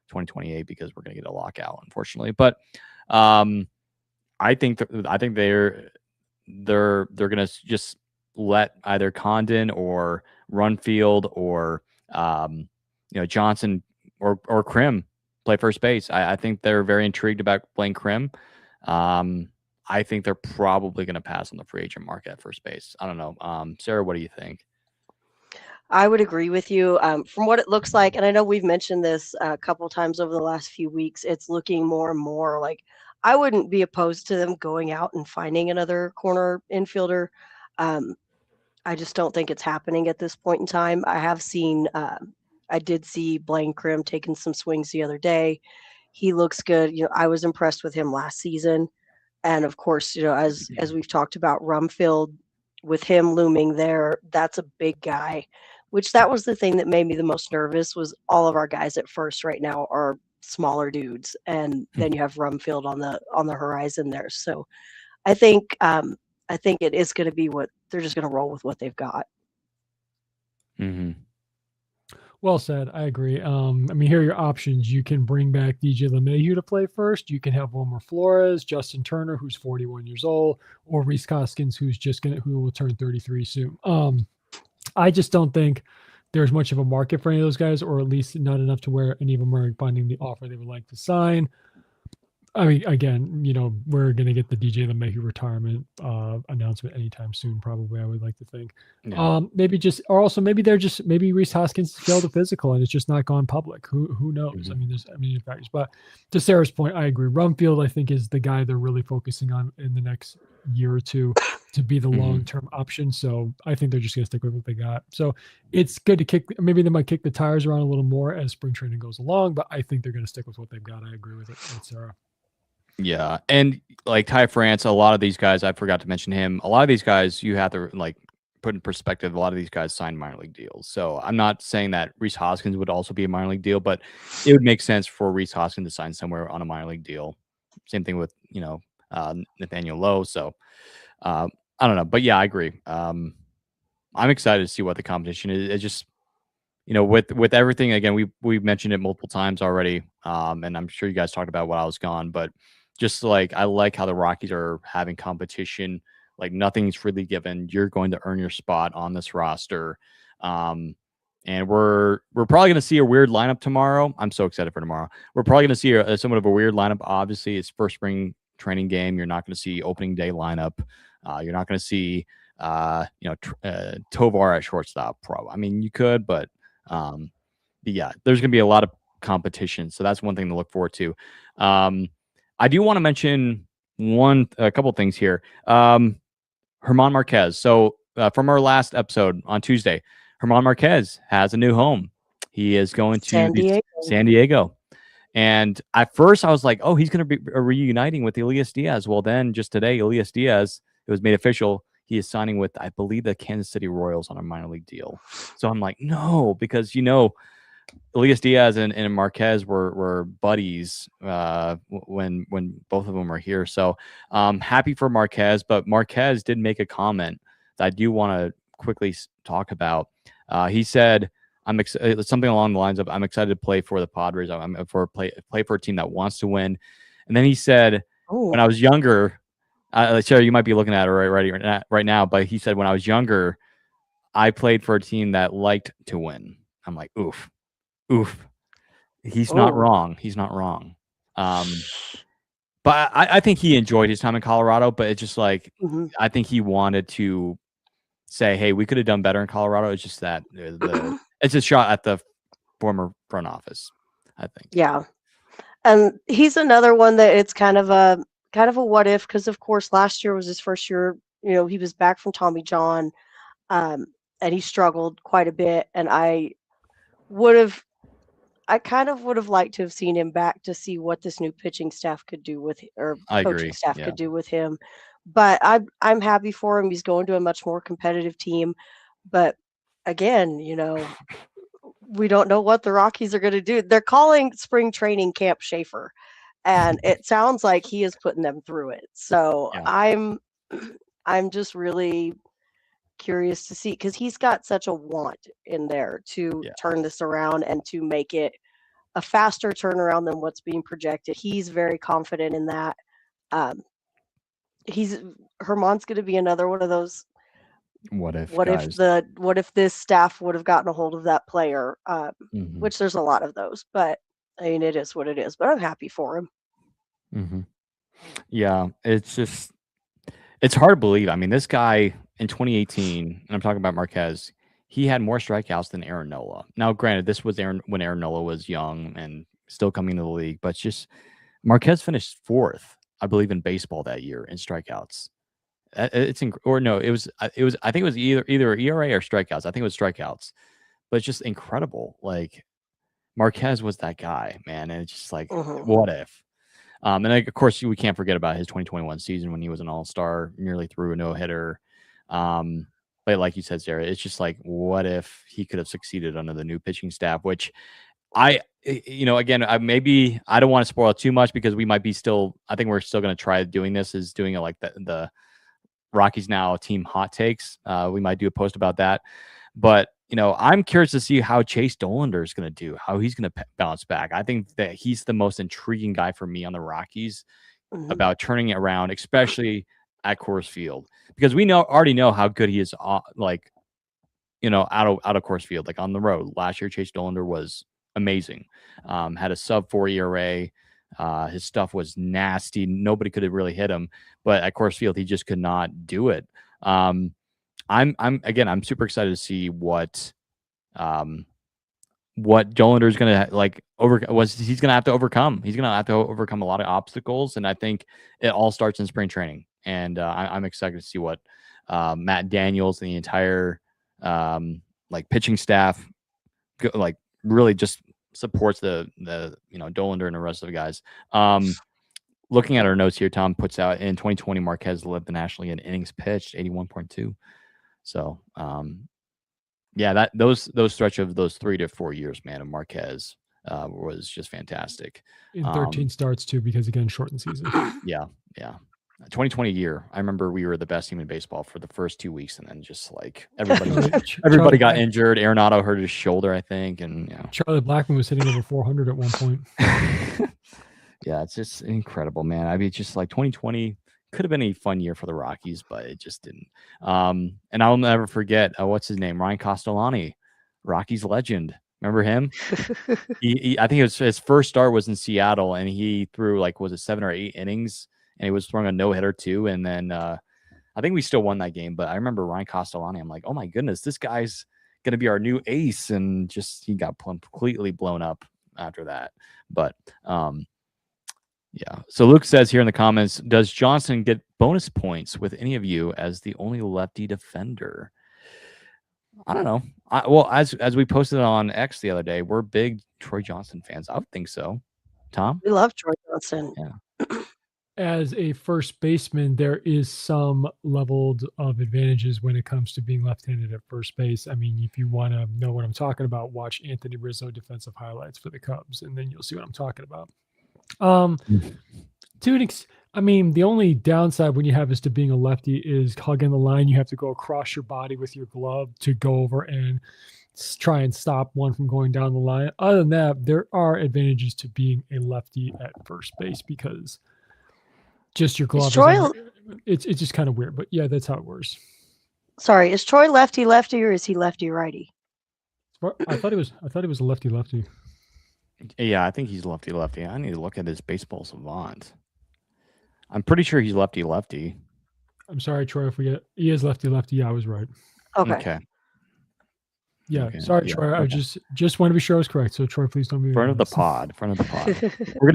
[SPEAKER 1] 2028 because we're going to get a lockout, unfortunately. But I think they're going to just let either Condon or Runfield or Johnson or Krim play first base. I think they're very intrigued about playing Krim. I think they're probably going to pass on the free agent market at first base. I don't know. Sarah, what do you think?
[SPEAKER 2] I would agree with you. From what it looks like, and I know we've mentioned this a couple times over the last few weeks, it's looking more and more like I wouldn't be opposed to them going out and finding another corner infielder. I just don't think it's happening at this point in time. I did see Blaine Krim taking some swings the other day. He looks good. I was impressed with him last season. And of course, as we've talked about Rumfield, with him looming there, that's a big guy, which that was the thing that made me the most nervous was all of our guys at first right now are smaller dudes. And then you have Rumfield on the horizon there. So I think it is going to be what they're just going to roll with what they've got.
[SPEAKER 1] Mm-hmm.
[SPEAKER 3] Well said. I agree. Here are your options. You can bring back DJ LeMahieu to play first. You can have Wilmer Flores, Justin Turner, who's 41 years old, or Rhys Hoskins, who will turn 33 soon. I just don't think there's much of a market for any of those guys, or at least not enough to where any of them are finding the offer they would like to sign. Again, we're going to get the DJ LeMahieu retirement announcement anytime soon, probably, I would like to think. Yeah. Maybe Rhys Hoskins failed a physical and it's just not gone public. Who knows? Mm-hmm. There's factors. But to Sarah's point, I agree. Rumfield, I think, is the guy they're really focusing on in the next year or two to be the long-term option. So I think they're just going to stick with what they got. So it's good to maybe they might kick the tires around a little more as spring training goes along, but I think they're going to stick with what they've got. I agree with Sarah.
[SPEAKER 1] Yeah, and like Ty France, a lot of these guys, I forgot to mention him. A lot of these guys, you have to put in perspective. A lot of these guys signed minor league deals. So I'm not saying that Rhys Hoskins would also be a minor league deal, but it would make sense for Rhys Hoskins to sign somewhere on a minor league deal. Same thing with Nathaniel Lowe. So I don't know, but yeah, I agree. I'm excited to see what the competition is. It's just with everything. Again, we've mentioned it multiple times already, and I'm sure you guys talked about while I was gone, but. Just I like how the Rockies are having competition. Like nothing's really given. You're going to earn your spot on this roster. And we're probably going to see a weird lineup tomorrow. I'm so excited for tomorrow. We're probably going to see somewhat of a weird lineup. Obviously, it's first spring training game. You're not going to see opening day lineup. You're not going to see Tovar at shortstop. Probably. You could, but yeah, there's going to be a lot of competition. So that's one thing to look forward to. I do want to mention a couple things here. German Marquez. So from our last episode on Tuesday, German Marquez has a new home. He is going to San Diego. And at first I was like, oh, he's going to be reuniting with Elias Diaz. Well, then just today, Elias Diaz, it was made official. He is signing with, I believe, the Kansas City Royals on a minor league deal. So I'm like, no, because, Elias Diaz and Marquez were buddies when both of them were here. So happy for Marquez, but Marquez did make a comment that I do want to quickly talk about. He said, "I'm excited." Something along the lines of, "I'm excited to play for the Padres. I'm play for a team that wants to win." And then he said, "When I was younger, Sarah, you might be looking at it right now, but he said when I was younger, I played for a team that liked to win." I'm like, oof. He's not wrong. He's not wrong. But I think he enjoyed his time in Colorado, but it's just I think he wanted to say, hey, we could have done better in Colorado. It's just that it's a shot at the former front office, I think.
[SPEAKER 2] Yeah. And he's another one that it's kind of a what if, because of course last year was his first year, he was back from Tommy John, and he struggled quite a bit. And I I kind of would have liked to have seen him back to see what this new pitching staff could do with or
[SPEAKER 1] I
[SPEAKER 2] coaching
[SPEAKER 1] agree.
[SPEAKER 2] staff
[SPEAKER 1] Yeah.
[SPEAKER 2] could do with him. But I'm happy for him. He's going to a much more competitive team. But again, we don't know what the Rockies are going to do. They're calling spring training Camp Schaefer, and it sounds like he is putting them through it. So
[SPEAKER 1] Yeah.
[SPEAKER 2] I'm just really curious to see, because he's got such a want in there to turn this around and to make it a faster turnaround than what's being projected. He's very confident in that. Herman's going to be another one of those.
[SPEAKER 1] What if
[SPEAKER 2] this staff would have gotten a hold of that player?
[SPEAKER 1] Mhm.
[SPEAKER 2] Which there's a lot of those, but I mean, it is what it is. But I'm happy for him.
[SPEAKER 1] Mhm. Yeah, it's hard to believe. I mean, this guy in 2018, and I'm talking about Marquez, he had more strikeouts than Aaron Nola. Now, granted, this was when Aaron Nola was young and still coming into the league, but just Marquez finished 4th, I believe, in baseball that year in strikeouts. I think it was either ERA or strikeouts. I think it was strikeouts, but it's just incredible. Like, Marquez was that guy, man, and it's just like, what if? And of course, we can't forget about his 2021 season when he was an all-star, nearly threw a no-hitter. But like you said, Sarah, it's just like, what if he could have succeeded under the new pitching staff? Which again, maybe I don't want to spoil it too much, because we might be I think we're still going to try doing this, is doing it like the Rockies Now team hot takes. We might do a post about that. But, I'm curious to see how Chase Dollander is going to do, how he's going to bounce back. I think that he's the most intriguing guy for me on the Rockies about turning it around, especially at Coors Field, because we already know how good he is, out of Coors Field, like on the road. Last year, Chase Dollander was amazing. Had a sub-4 ERA. His stuff was nasty. Nobody could have really hit him, but at Coors Field, he just could not do it. I'm super excited to see what Dollander is going to he's going to have to overcome. He's going to have to overcome a lot of obstacles, and I think it all starts in spring training. And I'm excited to see what Matt Daniels and the entire pitching staff really just supports the Dollander and the rest of the guys. Looking at our notes here, Tom puts out in 2020, Marquez led the National League in innings pitched, 81.2. So, those stretch of those 3 to 4 years, man, of Marquez was just fantastic.
[SPEAKER 3] In 13 starts too, because again, shortened season.
[SPEAKER 1] Yeah. 2020 year, I remember we were the best team in baseball for the first 2 weeks, and then just like everybody got injured. Arenado hurt his shoulder, I think, and
[SPEAKER 3] Charlie Blackmon was hitting over 400 at one point.
[SPEAKER 1] Yeah, it's just incredible, man. I mean, it's just like 2020 could have been a fun year for the Rockies, but it just didn't. And I'll never forget what's his name, Ryan Castellani, Rockies legend. Remember him? I think his first start was in Seattle, and he threw 7 or 8 innings, and he was throwing a no-hitter too. And then I think we still won that game, but I remember Ryan Castellani. I'm like, oh my goodness, this guy's going to be our new ace. And just, he got completely blown up after that. But yeah. So Luke says here in the comments, does Johnson get bonus points with any of you as the only lefty defender? I don't know. Well, as we posted on X the other day, we're big Troy Johnson fans. I would think so. Tom?
[SPEAKER 2] We love Troy Johnson.
[SPEAKER 1] Yeah.
[SPEAKER 3] As a first baseman, there is some leveled of advantages when it comes to being left-handed at first base. I mean, if you want to know what I'm talking about, watch Anthony Rizzo defensive highlights for the Cubs, and then you'll see what I'm talking about. The only downside when you have this to being a lefty is hugging the line. You have to go across your body with your glove to go over and try and stop one from going down the line. Other than that, there are advantages to being a lefty at first base, because just your glove it's just kind of weird. But yeah, that's how it works.
[SPEAKER 2] Sorry, is Troy lefty or is he lefty righty?
[SPEAKER 3] I thought it was a lefty.
[SPEAKER 1] Yeah, I think he's lefty. I need to look at his baseball savant. I'm pretty sure he's lefty.
[SPEAKER 3] I'm sorry, Troy. I forget. He is lefty. Yeah, I was right.
[SPEAKER 2] Okay.
[SPEAKER 3] Yeah,
[SPEAKER 1] okay.
[SPEAKER 3] Sorry,
[SPEAKER 1] Yeah,
[SPEAKER 3] Troy.
[SPEAKER 1] okay.
[SPEAKER 3] I just want to be sure I was correct. So, Troy, please don't be
[SPEAKER 1] front of the pod. We're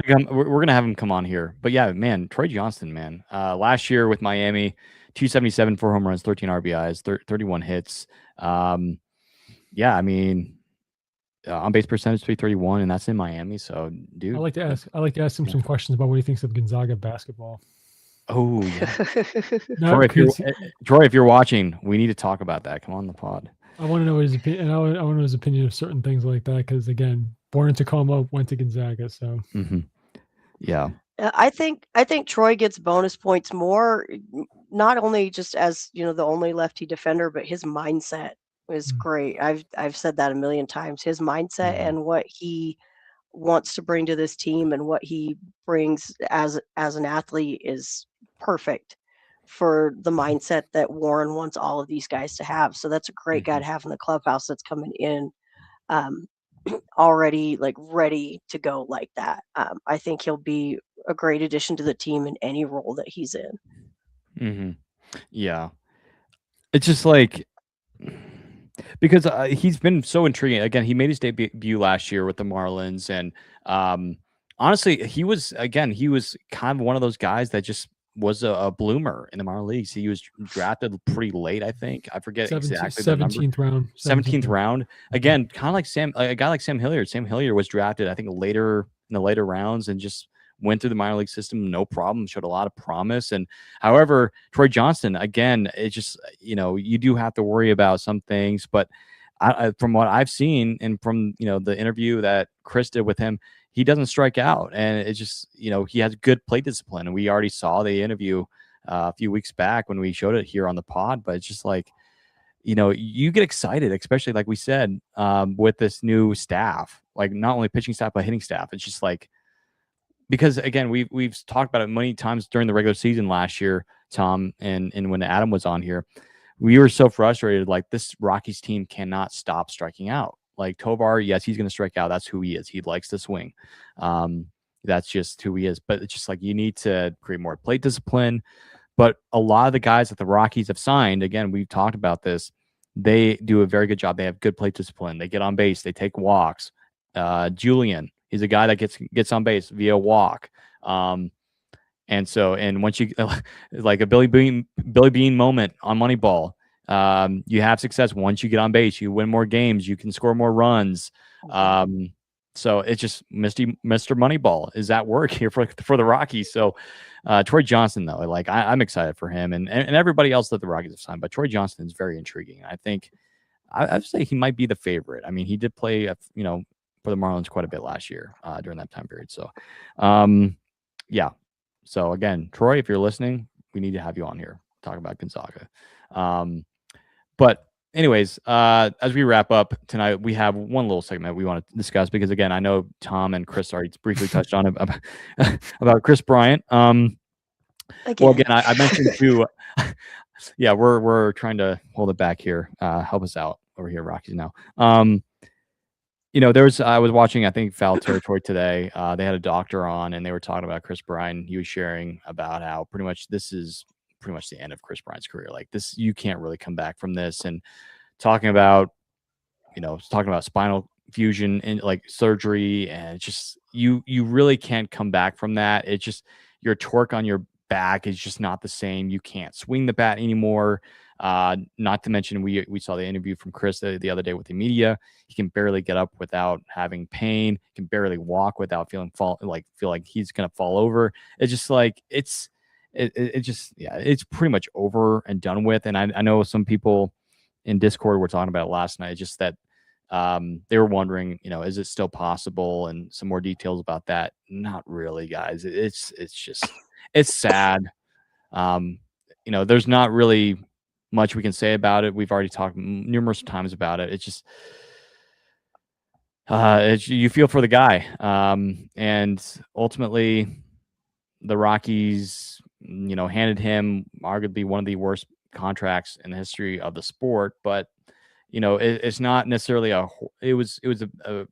[SPEAKER 1] gonna have him come on here. But yeah, man, Troy Johnson, man. Last year with Miami, 277, 4 home runs, 13 RBIs, 31 hits. Yeah, I mean, on base percentage 331, and that's in Miami. So, dude,
[SPEAKER 3] I like to ask him some questions about what he thinks of Gonzaga basketball.
[SPEAKER 1] Oh yeah,
[SPEAKER 3] No,
[SPEAKER 1] Troy, if you're watching, we need to talk about that. Come on the pod.
[SPEAKER 3] I want to know his opinion, and I want to know his opinion of certain things like that. Because again, born in Tacoma, went to Gonzaga, so
[SPEAKER 1] yeah.
[SPEAKER 2] I think Troy gets bonus points more, not only just as the only lefty defender, but his mindset is great. I've said that a million times. His mindset and what he wants to bring to this team and what he brings as an athlete is perfect for the mindset that Warren wants all of these guys to have. So that's a great guy to have in the clubhouse that's coming in already like ready to go like that. I think he'll be a great addition to the team in any role that he's in.
[SPEAKER 1] Yeah. It's just like, because he's been so intriguing. Again, he made his debut last year with the Marlins, and honestly, he was kind of one of those guys that just was a bloomer in the minor leagues. He was drafted pretty late, I think. I forget exactly the number.
[SPEAKER 3] 17th round.
[SPEAKER 1] 17th round. Again, kind of like a guy like Sam Hilliard. Sam Hilliard was drafted, I think, later in the later rounds, and just went through the minor league system, no problem, showed a lot of promise. And however, Troy Johnston, again, it just, you do have to worry about some things, but from what I've seen and from, the interview that Chris did with him, he doesn't strike out. And it's just, he has good plate discipline. And we already saw the interview a few weeks back when we showed it here on the pod, but it's just like, you get excited, especially like we said, with this new staff, like not only pitching staff, but hitting staff. It's just like, because again, we've talked about it many times during the regular season last year, Tom, and when Adam was on here, we were so frustrated. Like, this Rockies team cannot stop striking out. Like Tovar, yes, he's going to strike out. That's who he is. He likes to swing. That's just who he is. But it's just like, you need to create more plate discipline. But a lot of the guys that the Rockies have signed, again, we've talked about this, they do a very good job. They have good plate discipline. They get on base. They take walks. Julian, he's a guy that gets on base via walk. And once you like a Billy Bean moment on Moneyball, you have success once you get on base. You win more games. You can score more runs. So it's just Mr. Moneyball is at work here for the Rockies. So Troy Johnston, though, like I'm excited for him and everybody else that the Rockies have signed. But Troy Johnston is very intriguing. I think I'd say he might be the favorite. I mean, he did play, for the Marlins quite a bit last year during that time period. So, yeah. So again, Troy, if you're listening, we need to have you on here talk about Gonzaga. But anyways, as we wrap up tonight, we have one little segment we want to discuss because again, I know Tom and Chris already briefly touched on it about Chris Bryant. Well, again, I mentioned too. Yeah, we're trying to hold it back here. Help us out over here, Rockies now. I was watching, I think, Foul Territory today. They had a doctor on, and they were talking about Chris Bryant. He was sharing about how pretty much this is pretty much the end of Chris Bryant's career. Like this, you can't really come back from this. And talking about spinal fusion and like surgery, and it's just you really can't come back from that. It's just your torque on your back is just not the same. You can't swing the bat anymore. Not to mention we saw the interview from Chris the other day with the media. He can barely get up without having pain. He can barely walk without feel like he's gonna fall over. It's just like it's pretty much over and done with. And I know some people in Discord were talking about it last night. Just that they were wondering, is it still possible? And some more details about that. Not really, guys. It's sad. There's not really much we can say about it. We've already talked numerous times about it. It's just you feel for the guy, and ultimately the Rockies handed him arguably one of the worst contracts in the history of the sport. But it's not necessarily the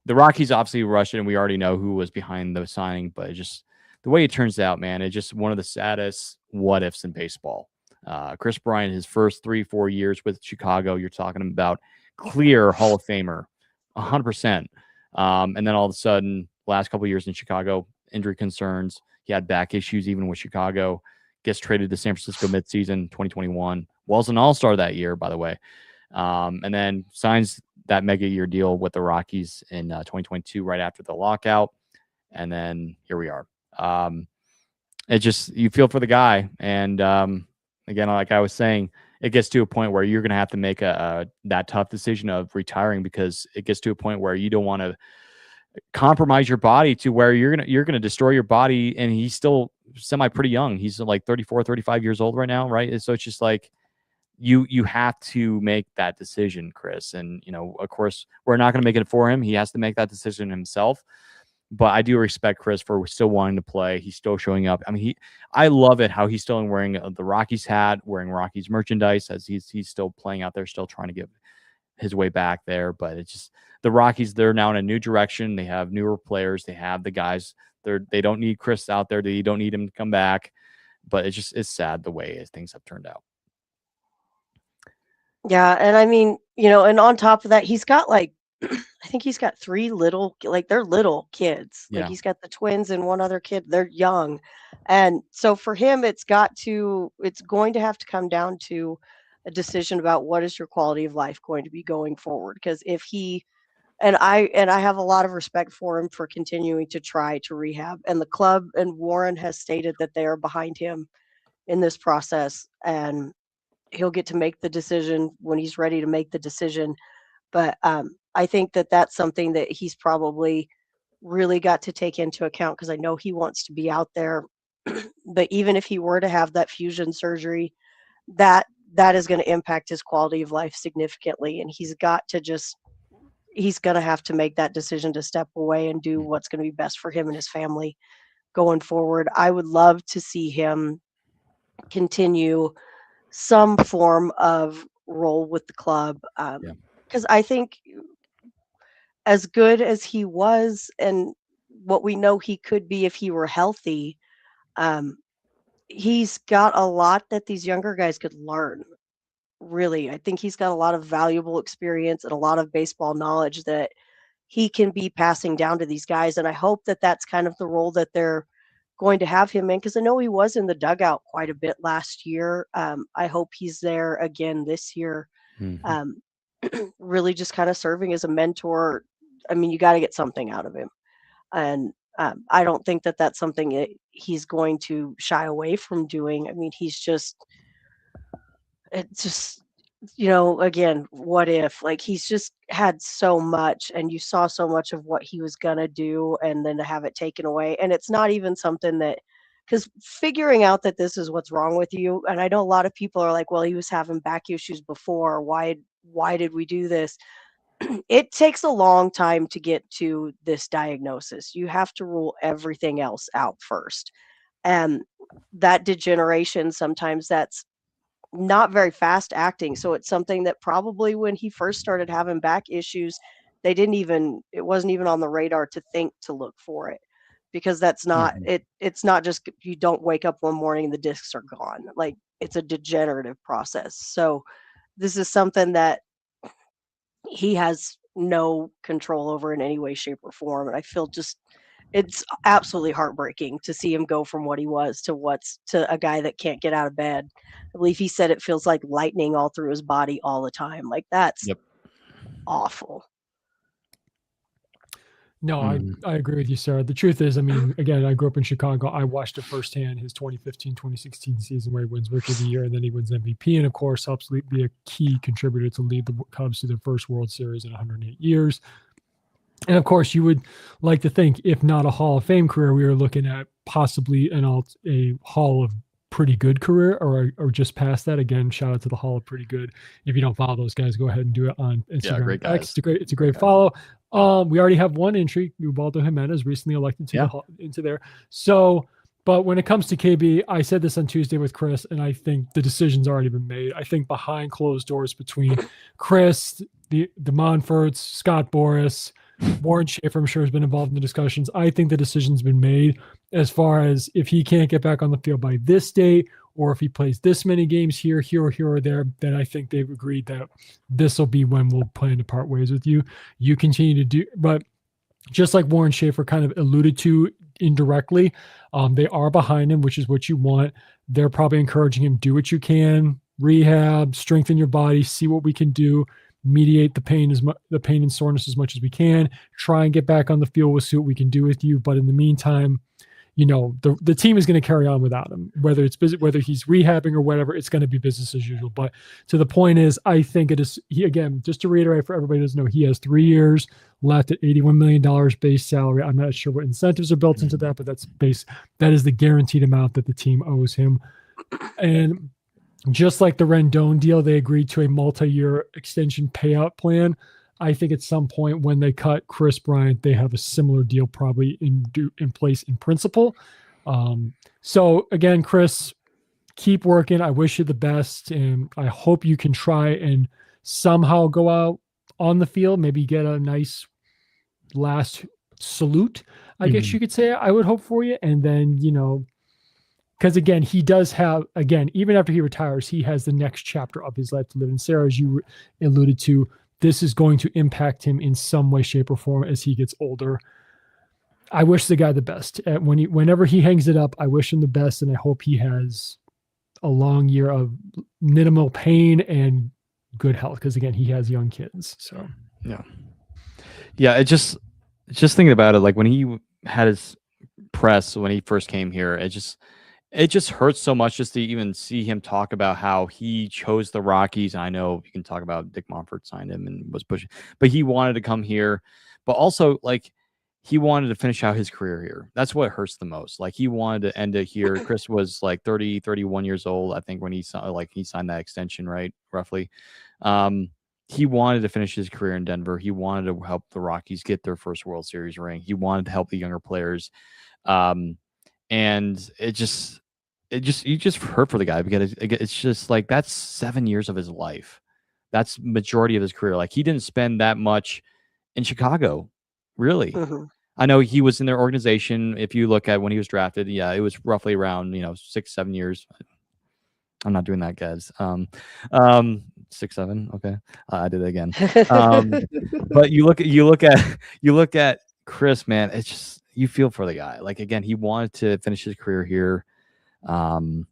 [SPEAKER 1] Rockies obviously rushed it, and we already know who was behind the signing. But just the way it turns out, man, it's just one of the saddest what ifs in baseball. Chris Bryant, his first 3-4 years with Chicago, you're talking about clear Hall of Famer, 100%. And then all of a sudden, last couple of years in Chicago, injury concerns. He had back issues even with Chicago. Gets traded to San Francisco midseason 2021. Was an all-star that year, by the way. And then signs that mega year deal with the Rockies in 2022, right after the lockout. And then here we are. It just, you feel for the guy. And again, like I was saying, it gets to a point where you're going to have to make that tough decision of retiring, because it gets to a point where you don't want to compromise your body to where you're going to destroy your body. And he's still pretty young. He's like 34, 35 years old right now. Right. And so it's just like, you have to make that decision, Chris. And, of course, we're not going to make it for him. He has to make that decision himself. But I do respect Chris for still wanting to play. He's still showing up. I mean, I love it how he's still wearing the Rockies hat, wearing Rockies merchandise, as he's still playing out there, still trying to get his way back there. But it's just the Rockies, they're now in a new direction. They have newer players. They have the guys. They don't need Chris out there. They don't need him to come back. But it's sad the way things have turned out.
[SPEAKER 2] Yeah, and I mean, and on top of that, he's got I think he's got 3 little, they're little kids.
[SPEAKER 1] Yeah.
[SPEAKER 2] Like he's got the twins and one other kid. They're young. And so for him, it's going to have to come down to a decision about what is your quality of life going to be going forward. Because if I have a lot of respect for him for continuing to try to rehab, and the club and Warren has stated that they are behind him in this process, and he'll get to make the decision when he's ready to make the decision. But I think that that's something that he's probably really got to take into account, because I know he wants to be out there. But even if he were to have that fusion surgery, that is going to impact his quality of life significantly. And he's going to have to make that decision to step away and do what's going to be best for him and his family going forward. I would love to see him continue some form of role with the club. Because I think as good as he was and what we know he could be if he were healthy, he's got a lot that these younger guys could learn. Really, I think he's got a lot of valuable experience and a lot of baseball knowledge that he can be passing down to these guys. And I hope that that's kind of the role that they're going to have him in, because I know he was in the dugout quite a bit last year. I hope he's there again this year. Really just kind of serving as a mentor. I mean, you got to get something out of him. And I don't think that that's something that he's going to shy away from doing. I mean, it's just, again, what if, he's just had so much, and you saw so much of what he was going to do, and then to have it taken away. And it's not even something that, because figuring out that this is what's wrong with you, and I know a lot of people are like, well, he was having back issues before. Why did we do this? It takes a long time to get to this diagnosis. You have to rule everything else out first. And that degeneration, sometimes that's not very fast acting. So it's something that probably when he first started having back issues, it wasn't even on the radar to think to look for it, because that's not it's not just, you don't wake up one morning and the discs are gone. It's a degenerative process. So this is something that he has no control over in any way, shape, or form. And I feel it's absolutely heartbreaking to see him go from what he was to a guy that can't get out of bed. I believe he said it feels like lightning all through his body all the time. That's awful.
[SPEAKER 3] No, I agree with you, Sarah. The truth is, I mean, again, I grew up in Chicago. I watched it firsthand, his 2015-2016 season where he wins Rookie of the Year and then he wins MVP, and of course helps be a key contributor to lead the Cubs to their first World Series in 108 years. And of course, you would like to think, if not a Hall of Fame career, we were looking at possibly a Hall of Pretty Good career, or just past that. Again, shout out to the Hall of Pretty Good. If you don't follow those guys, go ahead and do it on Instagram.
[SPEAKER 1] Yeah, great guys.
[SPEAKER 3] It's a great follow. We already have one entry. Ubaldo Jimenez recently elected into there. So, but when it comes to KB, I said this on Tuesday with Chris, and I think the decision's already been made. I think behind closed doors between Chris, the Monforts, Scott Boras, Warren Schaefer, I'm sure, has been involved in the discussions. I think the decision's been made as far as if he can't get back on the field by this date, or if he plays this many games here, or there, then I think they've agreed that this will be when we'll plan to part ways with you. You continue to do, but just like Warren Schaefer kind of alluded to indirectly, they are behind him, which is what you want. They're probably encouraging him, do what you can, rehab, strengthen your body, see what we can do. mediate the pain and soreness as much as we can. Try and get back on the field. We'll see what we can do with you. But in the meantime, the team is going to carry on without him, whether he's rehabbing or whatever. It's going to be business as usual. But to the point is, I think it is. Again, just to reiterate for everybody who doesn't know, he has 3 years left at $81 million base salary. I'm not sure what incentives are built into that, but that is the guaranteed amount that the team owes him. And just like the Rendon deal, they agreed to a multi-year extension payout plan. I think at some point when they cut Chris Bryant, they have a similar deal probably in place in principle. So again, Chris, keep working. I wish you the best, and I hope you can try and somehow go out on the field, maybe get a nice last salute, I guess you could say. I would hope for you. And then, because again, he does have, even after he retires, he has the next chapter of his life to live in. Sarah, as you alluded to, this is going to impact him in some way, shape, or form as he gets older. I wish the guy the best. Whenever he hangs it up, I wish him the best, and I hope he has a long year of minimal pain and good health, because again, he has young kids. So
[SPEAKER 1] yeah. It just thinking about it, like when he had his press when he first came here, it just hurts so much just to even see him talk about how he chose the Rockies. And I know you can talk about Dick Monfort signed him and was pushing, but he wanted to come here, but also like he wanted to finish out his career here. That's what hurts the most. Like he wanted to end it here. Chris was like 30, 31 years old, I think, when he signed that extension, right? Roughly. He wanted to finish his career in Denver. He wanted to help the Rockies get their first World Series ring. He wanted to help the younger players. And you just hurt for the guy, because it's just like, that's 7 years of his life. That's majority of his career. Like he didn't spend that much in Chicago, really. I know he was in their organization. If you look at when he was drafted, it was roughly around 6-7 years. I'm not doing that, guys. 6-7. Okay, I did it again. But you look at Chris, man. It's just, you feel for the guy. Like again, he wanted to finish his career here. And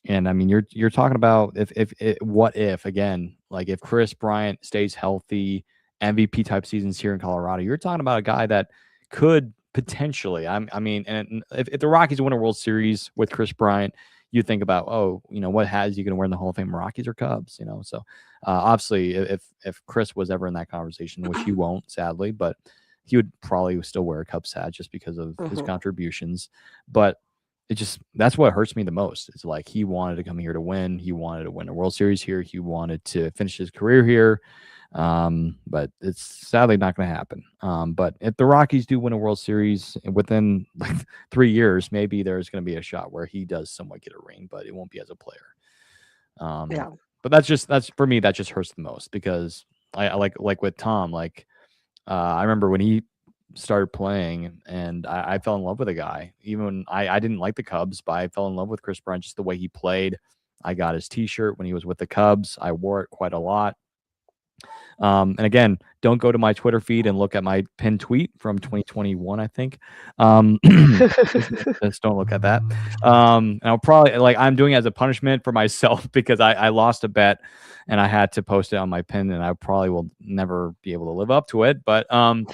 [SPEAKER 1] I mean, you're talking about if again, like if Chris Bryant stays healthy, MVP type seasons here in Colorado, you're talking about a guy that could potentially, I mean, and if the Rockies win a World Series with Chris Bryant, you think about, what hat is he going to wear in the Hall of Fame, Rockies or Cubs? So obviously if Chris was ever in that conversation, which he won't, sadly, but he would probably still wear a Cubs hat just because of his contributions. But that's what hurts me the most. It's like he wanted to come here to win. He wanted to win a World Series here. He wanted to finish his career here. But it's sadly not going to happen. But if the Rockies do win a World Series within like 3 years, maybe there's going to be a shot where he does somewhat get a ring, but it won't be as a player. But that's for me, that just hurts the most, because I like with Tom, I remember when he started playing and I fell in love with the guy. Even when I didn't like the Cubs, but I fell in love with Chris Bryant, just the way he played. I got his t-shirt when he was with the Cubs. I wore it quite a lot. And again, don't go to my Twitter feed and look at my pinned tweet from 2021, I think. Just don't look at that. And I'll probably, I'm doing it as a punishment for myself, because I lost a bet and I had to post it on my pin, and I probably will never be able to live up to it. But I'm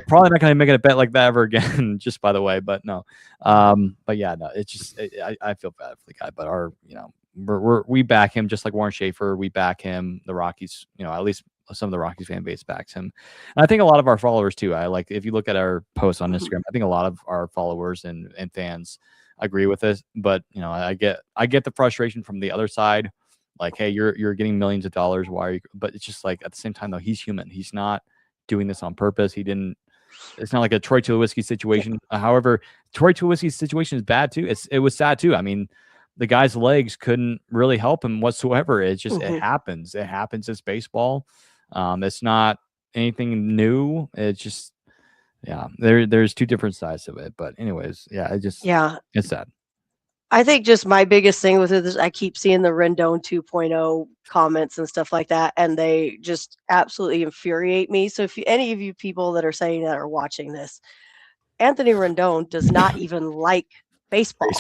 [SPEAKER 1] probably not going to make it a bet like that ever again, just by the way. But no. But yeah, no, it's just, I feel bad for the guy, but we back him, just like Warren Schaefer. We back him. The Rockies, at least some of the Rockies fan base backs him. And I think a lot of our followers too. If you look at our posts on Instagram, I think a lot of our followers and fans agree with this. But I get the frustration from the other side. Like, hey, you're getting millions of dollars. Why are you? But it's just like, at the same time though, he's human. He's not doing this on purpose. It's not like a Troy Tulowitzki situation. However, Troy Tulowitzki's situation is bad too. It was sad too. I mean, the guy's legs couldn't really help him whatsoever. It's just, it happens. It happens. It's baseball. It's not anything new. It's just, there's two different sides to it. But anyways, it's sad.
[SPEAKER 2] I think just my biggest thing with it is I keep seeing the Rendon 2.0 comments and stuff like that, and they just absolutely infuriate me. So if any of you people that are saying that are watching this, Anthony Rendon does not even like baseball.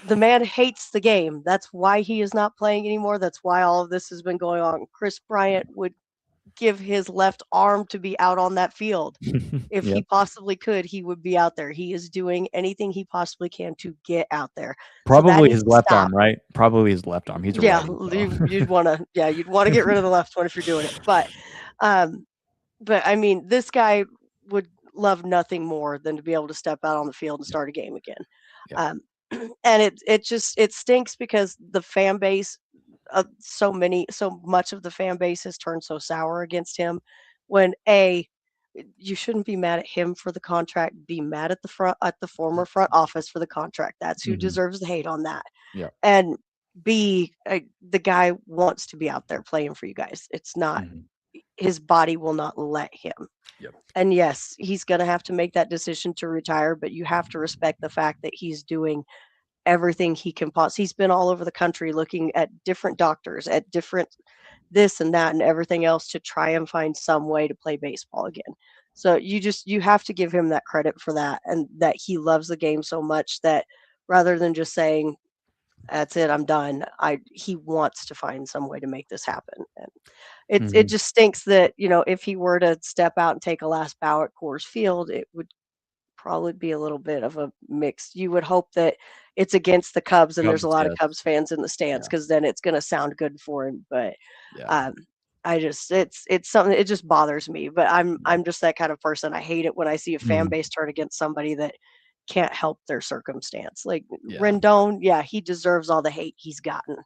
[SPEAKER 2] The man hates the game. That's why he is not playing anymore. That's why all of this has been going on. Chris Bryant would give his left arm to be out on that field. If
[SPEAKER 1] Yep.
[SPEAKER 2] he possibly could, he would be out there. He is doing anything he possibly can to get out there.
[SPEAKER 1] Probably
[SPEAKER 2] needs
[SPEAKER 1] his
[SPEAKER 2] to
[SPEAKER 1] left
[SPEAKER 2] stop.
[SPEAKER 1] arm, right? Probably his left arm. He's a
[SPEAKER 2] Yeah,
[SPEAKER 1] righty, so.
[SPEAKER 2] you'd want to get rid of the left one if you're doing it. But I mean, this guy would love nothing more than to be able to step out on the field and start a game again.
[SPEAKER 1] Yeah.
[SPEAKER 2] And it stinks because the fan base, so much of the fan base has turned so sour against him. When you shouldn't be mad at him for the contract. Be mad at the former front office for the contract. That's who deserves the hate on that.
[SPEAKER 1] Yeah.
[SPEAKER 2] And B, the guy wants to be out there playing for you guys. It's not his body will not let him.
[SPEAKER 1] Yep.
[SPEAKER 2] And yes, he's going to have to make that decision to retire, but you have to respect the fact that he's doing everything he can possibly. He's been all over the country looking at different doctors, at different this and that and everything else to try and find some way to play baseball again. So you have to give him that credit for that, and that he loves the game so much that rather than just saying, that's it, I'm done, he wants to find some way to make this happen. And it just stinks that, if he were to step out and take a last bow at Coors Field, it would probably be a little bit of a mix. You would hope that it's against the Cubs and there's a lot of Cubs fans in the stands, because then it's going to sound good for him. But it's something, it just bothers me. But I'm just that kind of person. I hate it when I see a fan base turn against somebody that can't help their circumstance. Like Rendon, he deserves all the hate he's gotten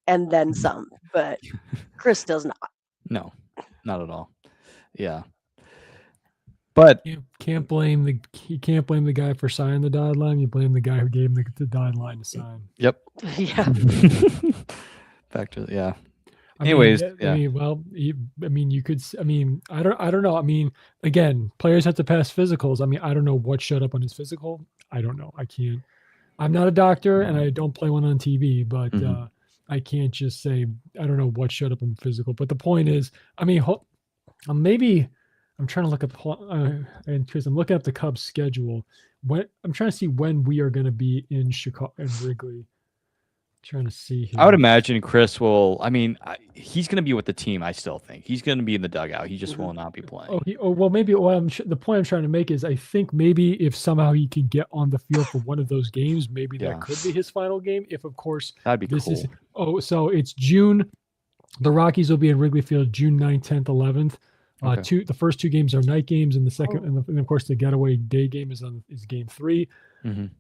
[SPEAKER 2] and then some, but Chris does not.
[SPEAKER 1] No, not at all. Yeah. But
[SPEAKER 3] you can't blame the guy for signing the dotted line. You blame the guy who gave him the dotted line to sign.
[SPEAKER 1] Yep.
[SPEAKER 2] Yeah.
[SPEAKER 1] Back to
[SPEAKER 3] Anyways,
[SPEAKER 1] yeah.
[SPEAKER 3] You could. I don't know. I mean, again, players have to pass physicals. I mean, I don't know what showed up on his physical. I don't know. I can't. I'm not a doctor, and I don't play one on TV, but I can't just say I don't know what showed up on physical. But the point is, I mean, maybe. I'm trying to look up, and Chris, I'm looking up the Cubs schedule. I'm trying to see when we are going to be in Chicago and Wrigley. Trying to see here.
[SPEAKER 1] I would imagine Chris will. I mean, he's going to be with the team. I still think he's going to be in the dugout. He just will not be playing.
[SPEAKER 3] Maybe. The point I'm trying to make is, I think maybe if somehow he can get on the field for one of those games, maybe that could be his final game. If, of course,
[SPEAKER 1] that'd be cool.
[SPEAKER 3] So it's June. The Rockies will be in Wrigley Field June 9th, 10th, 11th. The first two games are night games, and the second, and of course, the getaway day game is game 3.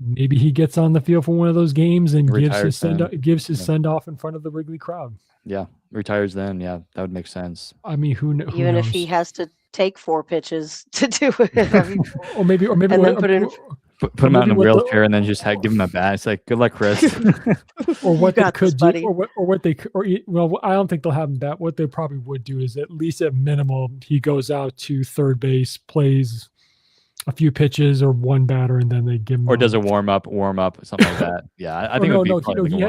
[SPEAKER 3] Maybe he gets on the field for one of those games and gives his send off in front of the Wrigley crowd.
[SPEAKER 1] Yeah, retires then. Yeah, that would make sense.
[SPEAKER 3] I mean, who knows?
[SPEAKER 2] Even if he has to take 4 pitches to do it,
[SPEAKER 3] or maybe,
[SPEAKER 2] and then
[SPEAKER 1] put him out in a wheelchair and then just give him a bat. It's like, good luck, Chris.
[SPEAKER 3] Or what they could do, I don't think they'll have him bat. What they probably would do is, at least at minimum, he goes out to third base, plays a few pitches or one batter, and then they give him.
[SPEAKER 1] Or does a warm up, something like that. Yeah, I think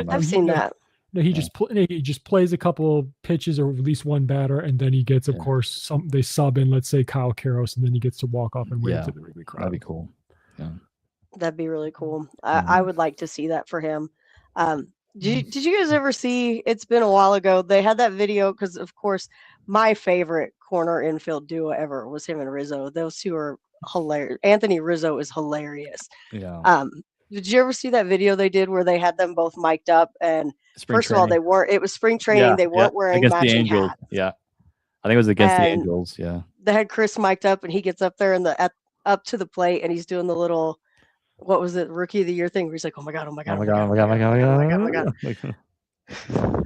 [SPEAKER 2] I've seen that.
[SPEAKER 3] No, he just plays a couple pitches or at least one batter, and then he gets, of course, they sub in, let's say, Kyle Karros, and then he gets to walk off and wave to the Wrigley crowd.
[SPEAKER 1] That'd be cool. Yeah.
[SPEAKER 2] That'd be really cool. I would like to see that for him. Did you guys ever see, it's been a while ago, they had that video, because of course my favorite corner infield duo ever was him and Rizzo. Those two are hilarious. Anthony Rizzo is hilarious.
[SPEAKER 1] Yeah.
[SPEAKER 2] Did you ever see that video they did where they had them both mic'd up, and first of all, it was spring training. They weren't wearing matching hats.
[SPEAKER 1] Yeah. I think it was against the Angels. Yeah.
[SPEAKER 2] They had Chris mic'd up, and he gets up there up to the plate, and he's doing the little, what was it, Rookie of the Year thing, where he's like, oh my god.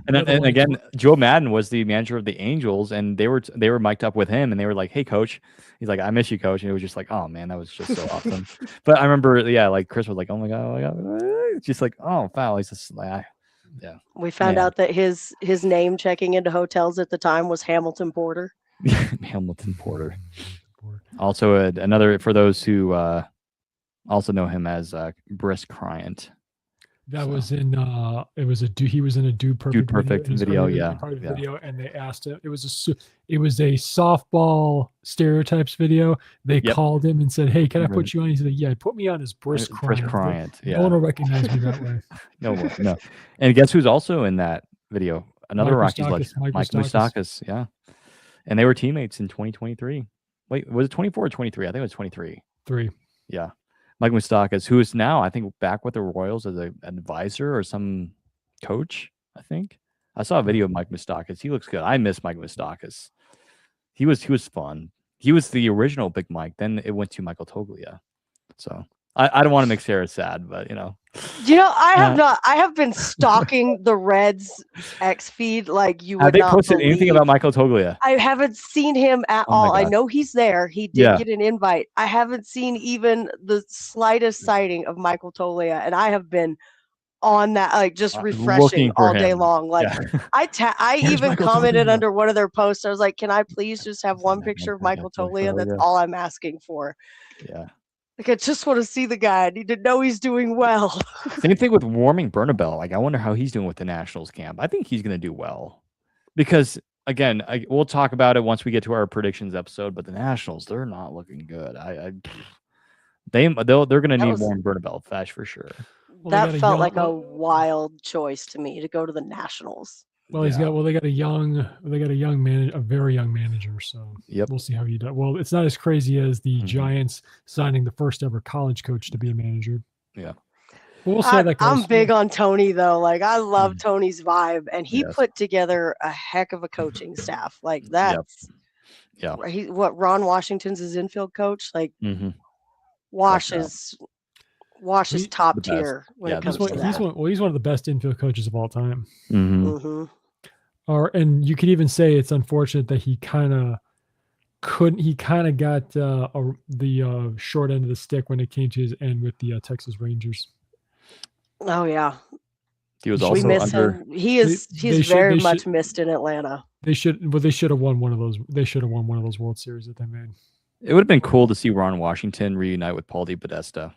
[SPEAKER 1] And again, Joe Madden was the manager of the Angels, and they were mic'd up with him, and they were like, "Hey, coach," he's like, "I miss you, coach," and it was just like, "Oh man, that was just so awesome." But I remember, like Chris was like, "Oh my god," it's just like, "Oh foul." He's just like, yeah.
[SPEAKER 2] We found out that his name checking into hotels at the time was Hamilton Porter.
[SPEAKER 1] Hamilton Porter. Also, another for those who also know him as Brisk Bryant.
[SPEAKER 3] That was in he was in a Dude Perfect
[SPEAKER 1] video,
[SPEAKER 3] video, and they asked him. It was a softball stereotypes video. They called him and said, "Hey, can I put you on?" He said, "Yeah, put me on as Brisk Bryant."
[SPEAKER 1] Yeah.
[SPEAKER 3] No one will recognize me that way.
[SPEAKER 1] No. And guess who's also in that video? Another Rockies legend, Mike Moustakas. Yeah. and they were teammates in 2023. Wait, was it 24 or 23? I think it was 23.
[SPEAKER 3] 3.
[SPEAKER 1] Yeah. Mike Moustakas, who is now, I think, back with the Royals as an advisor or some coach, I think. I saw a video of Mike Moustakas. He looks good. I miss Mike Moustakas. He was fun. He was the original Big Mike. Then it went to Michael Toglia. So I don't want to make Sarah sad, but
[SPEAKER 2] I have been stalking the Reds X feed like you would
[SPEAKER 1] have they
[SPEAKER 2] not
[SPEAKER 1] posted
[SPEAKER 2] believe.
[SPEAKER 1] anything about Michael Toglia?
[SPEAKER 2] I haven't seen him at
[SPEAKER 1] Oh my
[SPEAKER 2] all. I
[SPEAKER 1] God.
[SPEAKER 2] know he's there. He did get an invite. I haven't seen even the slightest sighting of Michael Toglia, and I have been on that, like, just refreshing all day long. Like, I even
[SPEAKER 3] Michael
[SPEAKER 2] commented
[SPEAKER 3] Toglia?
[SPEAKER 2] under one of their posts. I was like, "Can I please just have one picture of Michael Toglia? That's all I'm asking for."
[SPEAKER 1] Yeah.
[SPEAKER 2] Like, I just want to see the guy. I need to know he's doing well.
[SPEAKER 1] Same thing with Warming Bernabel. Like, I wonder how he's doing with the Nationals camp. I think he's going to do well because, again, we'll talk about it once we get to our predictions episode. But the Nationals, they're not looking good. They're going to need Warming Bernabel, that's for sure.
[SPEAKER 2] That felt like a wild choice to me to go to the Nationals.
[SPEAKER 3] Well, they got a young manager, a very young manager. So we'll see how he does. Well, it's not as crazy as the Giants signing the first ever college coach to be a manager.
[SPEAKER 1] Yeah.
[SPEAKER 3] But we'll see how that goes.
[SPEAKER 2] I'm big on Tony though. Like, I love Tony's vibe, and he put together a heck of a coaching staff. Like, that's Ron Washington's his infield coach. Like, Wash is top tier when it comes to that.
[SPEAKER 3] He's one of the best infield coaches of all time.
[SPEAKER 1] Mm-hmm.
[SPEAKER 3] And you could even say it's unfortunate that he kind of got the short end of the stick when it came to his end with the Texas Rangers.
[SPEAKER 2] Oh yeah,
[SPEAKER 1] he was also under.
[SPEAKER 2] He's very much missed in Atlanta.
[SPEAKER 3] They should have won one of those. They should have won one of those World Series that they made.
[SPEAKER 1] It would have been cool to see Ron Washington reunite with Paul DePodesta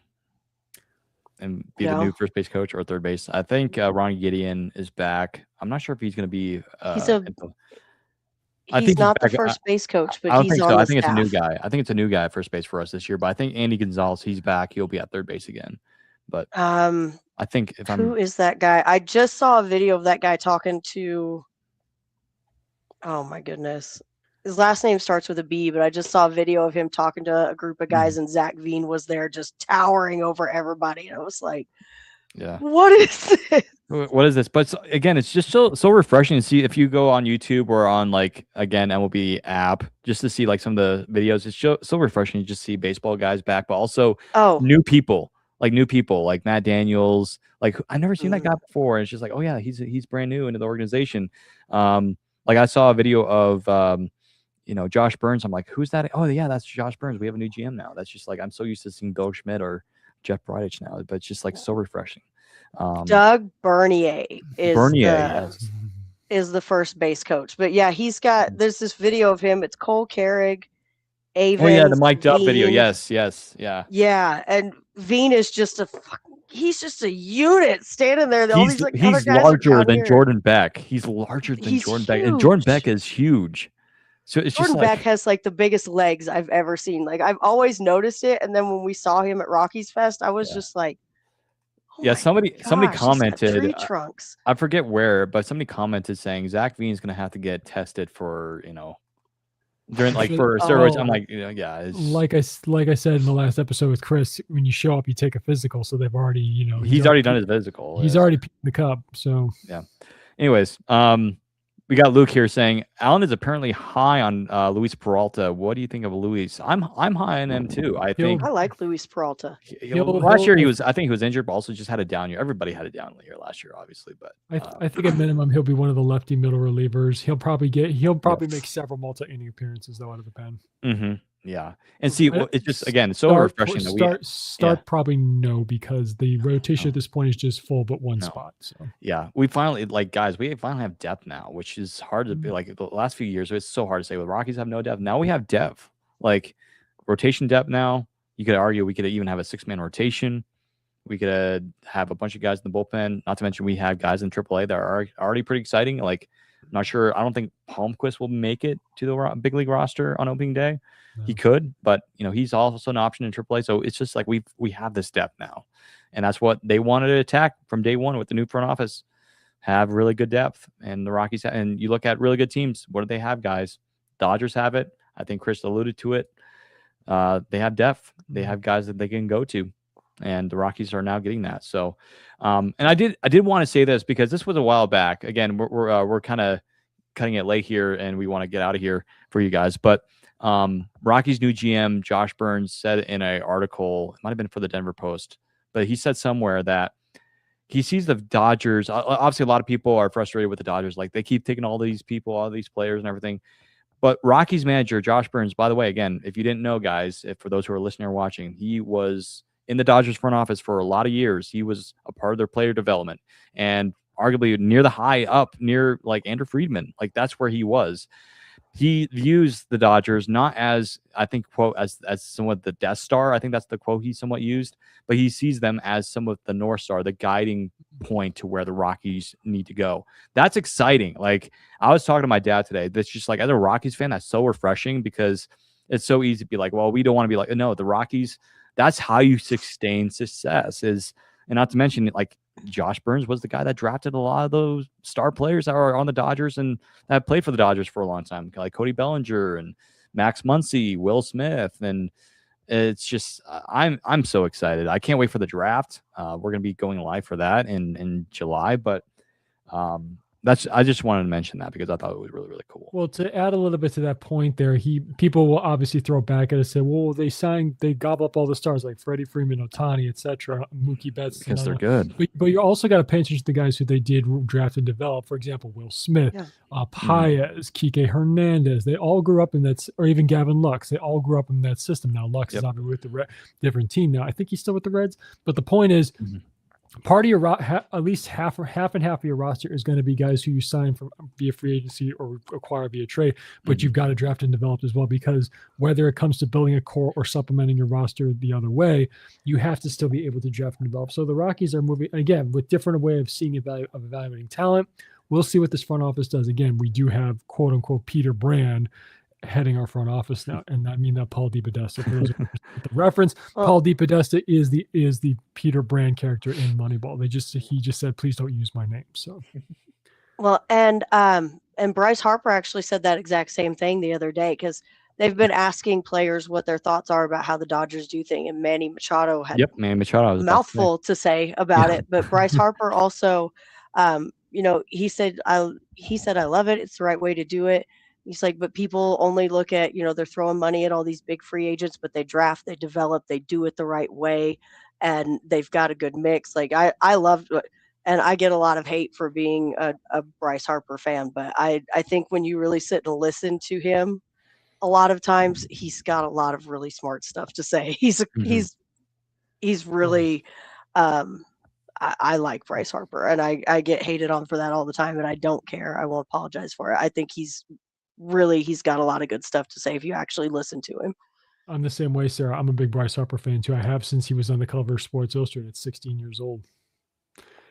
[SPEAKER 1] and be the new first base coach or third base. I think Ron Gideon is back. I'm not sure if he's going to be.
[SPEAKER 2] He's not the first base coach, but
[SPEAKER 1] I don't
[SPEAKER 2] he's
[SPEAKER 1] think
[SPEAKER 2] on
[SPEAKER 1] so.
[SPEAKER 2] the
[SPEAKER 1] I think
[SPEAKER 2] staff.
[SPEAKER 1] it's a new guy. I think it's a new guy at first base for us this year. But I think Andy Gonzalez, he's back. He'll be at third base again. But I think
[SPEAKER 2] who is that guy? I just saw a video of that guy talking to. Oh my goodness. His last name starts with a B, but I just saw a video of him talking to a group of guys, and Zach Veen was there just towering over everybody. And I was like, what is this?
[SPEAKER 1] What is this? But again, it's just so refreshing to see if you go on YouTube or on, like, again, MLB app, just to see like some of the videos. It's so refreshing to just see baseball guys back, but also new people like Matt Daniels. Like, I've never seen that guy before. And it's just like, oh yeah, he's brand new into the organization. Like, I saw a video of Josh Burns. I'm like, who's that? Oh yeah, that's Josh Burns. We have a new GM now. That's just like, I'm so used to seeing Bill Schmidt or Jeff Bridich now, but it's just like so refreshing.
[SPEAKER 2] Doug Bernier is the first base coach, but yeah, there's this video of him. It's Cole Carrig, Avens,
[SPEAKER 1] the mic'd up video. Yes,
[SPEAKER 2] yeah, and Veen is just he's just a unit standing there.
[SPEAKER 1] He's larger than Jordan Beck. He's larger than Jordan Beck, and Jordan Beck is huge. So it's
[SPEAKER 2] Jordan Beck has like the biggest legs I've ever seen. Like, I've always noticed it, and then when we saw him at Rockies Fest, I was just like, somebody commented. Tree trunks.
[SPEAKER 1] I forget where, but somebody commented saying Zach Veen is going to have to get tested for during for steroids. I'm like,
[SPEAKER 3] like I said in the last episode with Chris, when you show up, you take a physical. So they've already
[SPEAKER 1] he's already done his physical.
[SPEAKER 3] He's already picked the cup. So
[SPEAKER 1] yeah. Anyways, we got Luke here saying Alan is apparently high on Luis Peralta. What do you think of Luis? I'm high on him too. I
[SPEAKER 2] like Luis Peralta.
[SPEAKER 1] Last year I think he was injured, but also just had a down year. Everybody had a down year last year, obviously. But
[SPEAKER 3] I think at minimum he'll be one of the lefty middle relievers. He'll probably make several multi-inning appearances though out of the pen.
[SPEAKER 1] Mm-hmm. Yeah, and see, it's just it's so refreshing that
[SPEAKER 3] probably no, because the rotation at this point is just full but one spot. So
[SPEAKER 1] yeah, we finally have depth now, which is hard to be. Like, the last few years, it's so hard to say. With Rockies have no depth. Now we have depth, like rotation depth. Now you could argue we could even have a 6-man rotation. We could have a bunch of guys in the bullpen. Not to mention we have guys in AAA that are already pretty exciting. Like, I'm not sure. I don't think Palmquist will make it to the big league roster on opening day. No. He could, but he's also an option in AAA. So it's just like we have this depth now, and that's what they wanted to attack from day one with the new front office. Have really good depth, and the Rockies. And you look at really good teams. What do they have, guys? Dodgers have it. I think Chris alluded to it. They have depth. They have guys that they can go to, and the Rockies are now getting that. So, and I did want to say this because this was a while back. Again, we're kind of cutting it late here, and we want to get out of here for you guys. But Rockies' new GM Josh Burns said in an article, it might have been for the Denver Post, but he said somewhere that he sees the Dodgers. Obviously, a lot of people are frustrated with the Dodgers. Like, they keep taking all these people, all these players and everything. But Rockies manager Josh Burns, by the way, again, if you didn't know, guys, for those who are listening or watching, he was in the Dodgers front office for a lot of years. He was a part of their player development and arguably near the high up, near like Andrew Friedman. Like, that's where he was. He views the Dodgers not as, I think, quote, as somewhat the Death Star. I think that's the quote he somewhat used, but he sees them as somewhat the North Star, the guiding point to where the Rockies need to go. That's exciting. Like, I was talking to my dad today. That's just like, as a Rockies fan, that's so refreshing because it's so easy to be like, well, we don't want to be like, no, the Rockies, that's how you sustain success is, and not to mention, like, Josh Burns was the guy that drafted a lot of those star players that are on the Dodgers and that played for the Dodgers for a long time, like Cody Bellinger and Max Muncy, Will Smith, and it's just I'm so excited. I can't wait for the draft. We're going to be going live for that in July, but I just wanted to mention that because I thought it was really, really cool.
[SPEAKER 3] Well, to add a little bit to that point there, people will obviously throw back at us and say, well, they gobble up all the stars like Freddie Freeman, Ohtani, etc., Mookie Betts.
[SPEAKER 1] Because they're good.
[SPEAKER 3] But you also got to pay attention to the guys who they did draft and develop. For example, Will Smith, Paez, Kike Hernandez. They all grew up in that, or even Gavin Lux. They all grew up in that system. Now, Lux is obviously with the different team now. I think he's still with the Reds. But the point is, part of your at least half and half of your roster is going to be guys who you sign from via free agency or acquire via trade, but you've got to draft and develop as well, because whether it comes to building a core or supplementing your roster the other way, you have to still be able to draft and develop. So the Rockies are moving again with different way of seeing evaluating talent. We'll see what this front office does. Again, we do have quote unquote Peter Brand heading our front office now, and I mean that Paul DePodesta. For those who the reference, Paul DePodesta is the Peter Brand character in Moneyball. He just said, please don't use my name. So,
[SPEAKER 2] well, and Bryce Harper actually said that exact same thing the other day, because they've been asking players what their thoughts are about how the Dodgers do things, and Manny Machado had
[SPEAKER 1] Machado
[SPEAKER 2] a mouthful to say about it, but Bryce Harper also, he said I love it. It's the right way to do it. He's like, but people only look at, they're throwing money at all these big free agents, but they draft, they develop, they do it the right way, and they've got a good mix. Like, I loved it, and I get a lot of hate for being a Bryce Harper fan, but I think when you really sit and listen to him, a lot of times he's got a lot of really smart stuff to say. He's really, I like Bryce Harper, and I get hated on for that all the time, and I don't care. I won't apologize for it. I think he's got a lot of good stuff to say if you actually listen to him.
[SPEAKER 3] I'm the same way, Sarah. I'm a big Bryce Harper fan too. I have since he was on the cover of Sports Illustrated at 16 years old.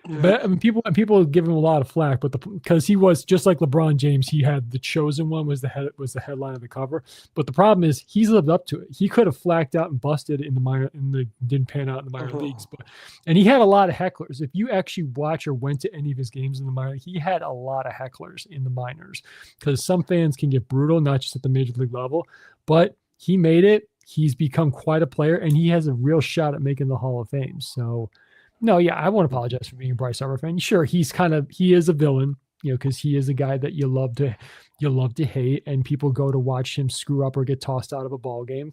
[SPEAKER 3] But I mean, people give him a lot of flack, but because he was just like LeBron James, he had The Chosen One was the headline of the cover. But the problem is he's lived up to it. He could have flacked out and busted in the didn't pan out in the minor leagues, and he had a lot of hecklers. If you actually watch or went to any of his games in the minor, he had a lot of hecklers in the minors, because some fans can get brutal, not just at the major league level. But he made it. He's become quite a player, and he has a real shot at making the Hall of Fame. So. No, yeah, I won't apologize for being a Bryce Harper fan. Sure, he is a villain, because he is a guy that you love to hate, and people go to watch him screw up or get tossed out of a ball game.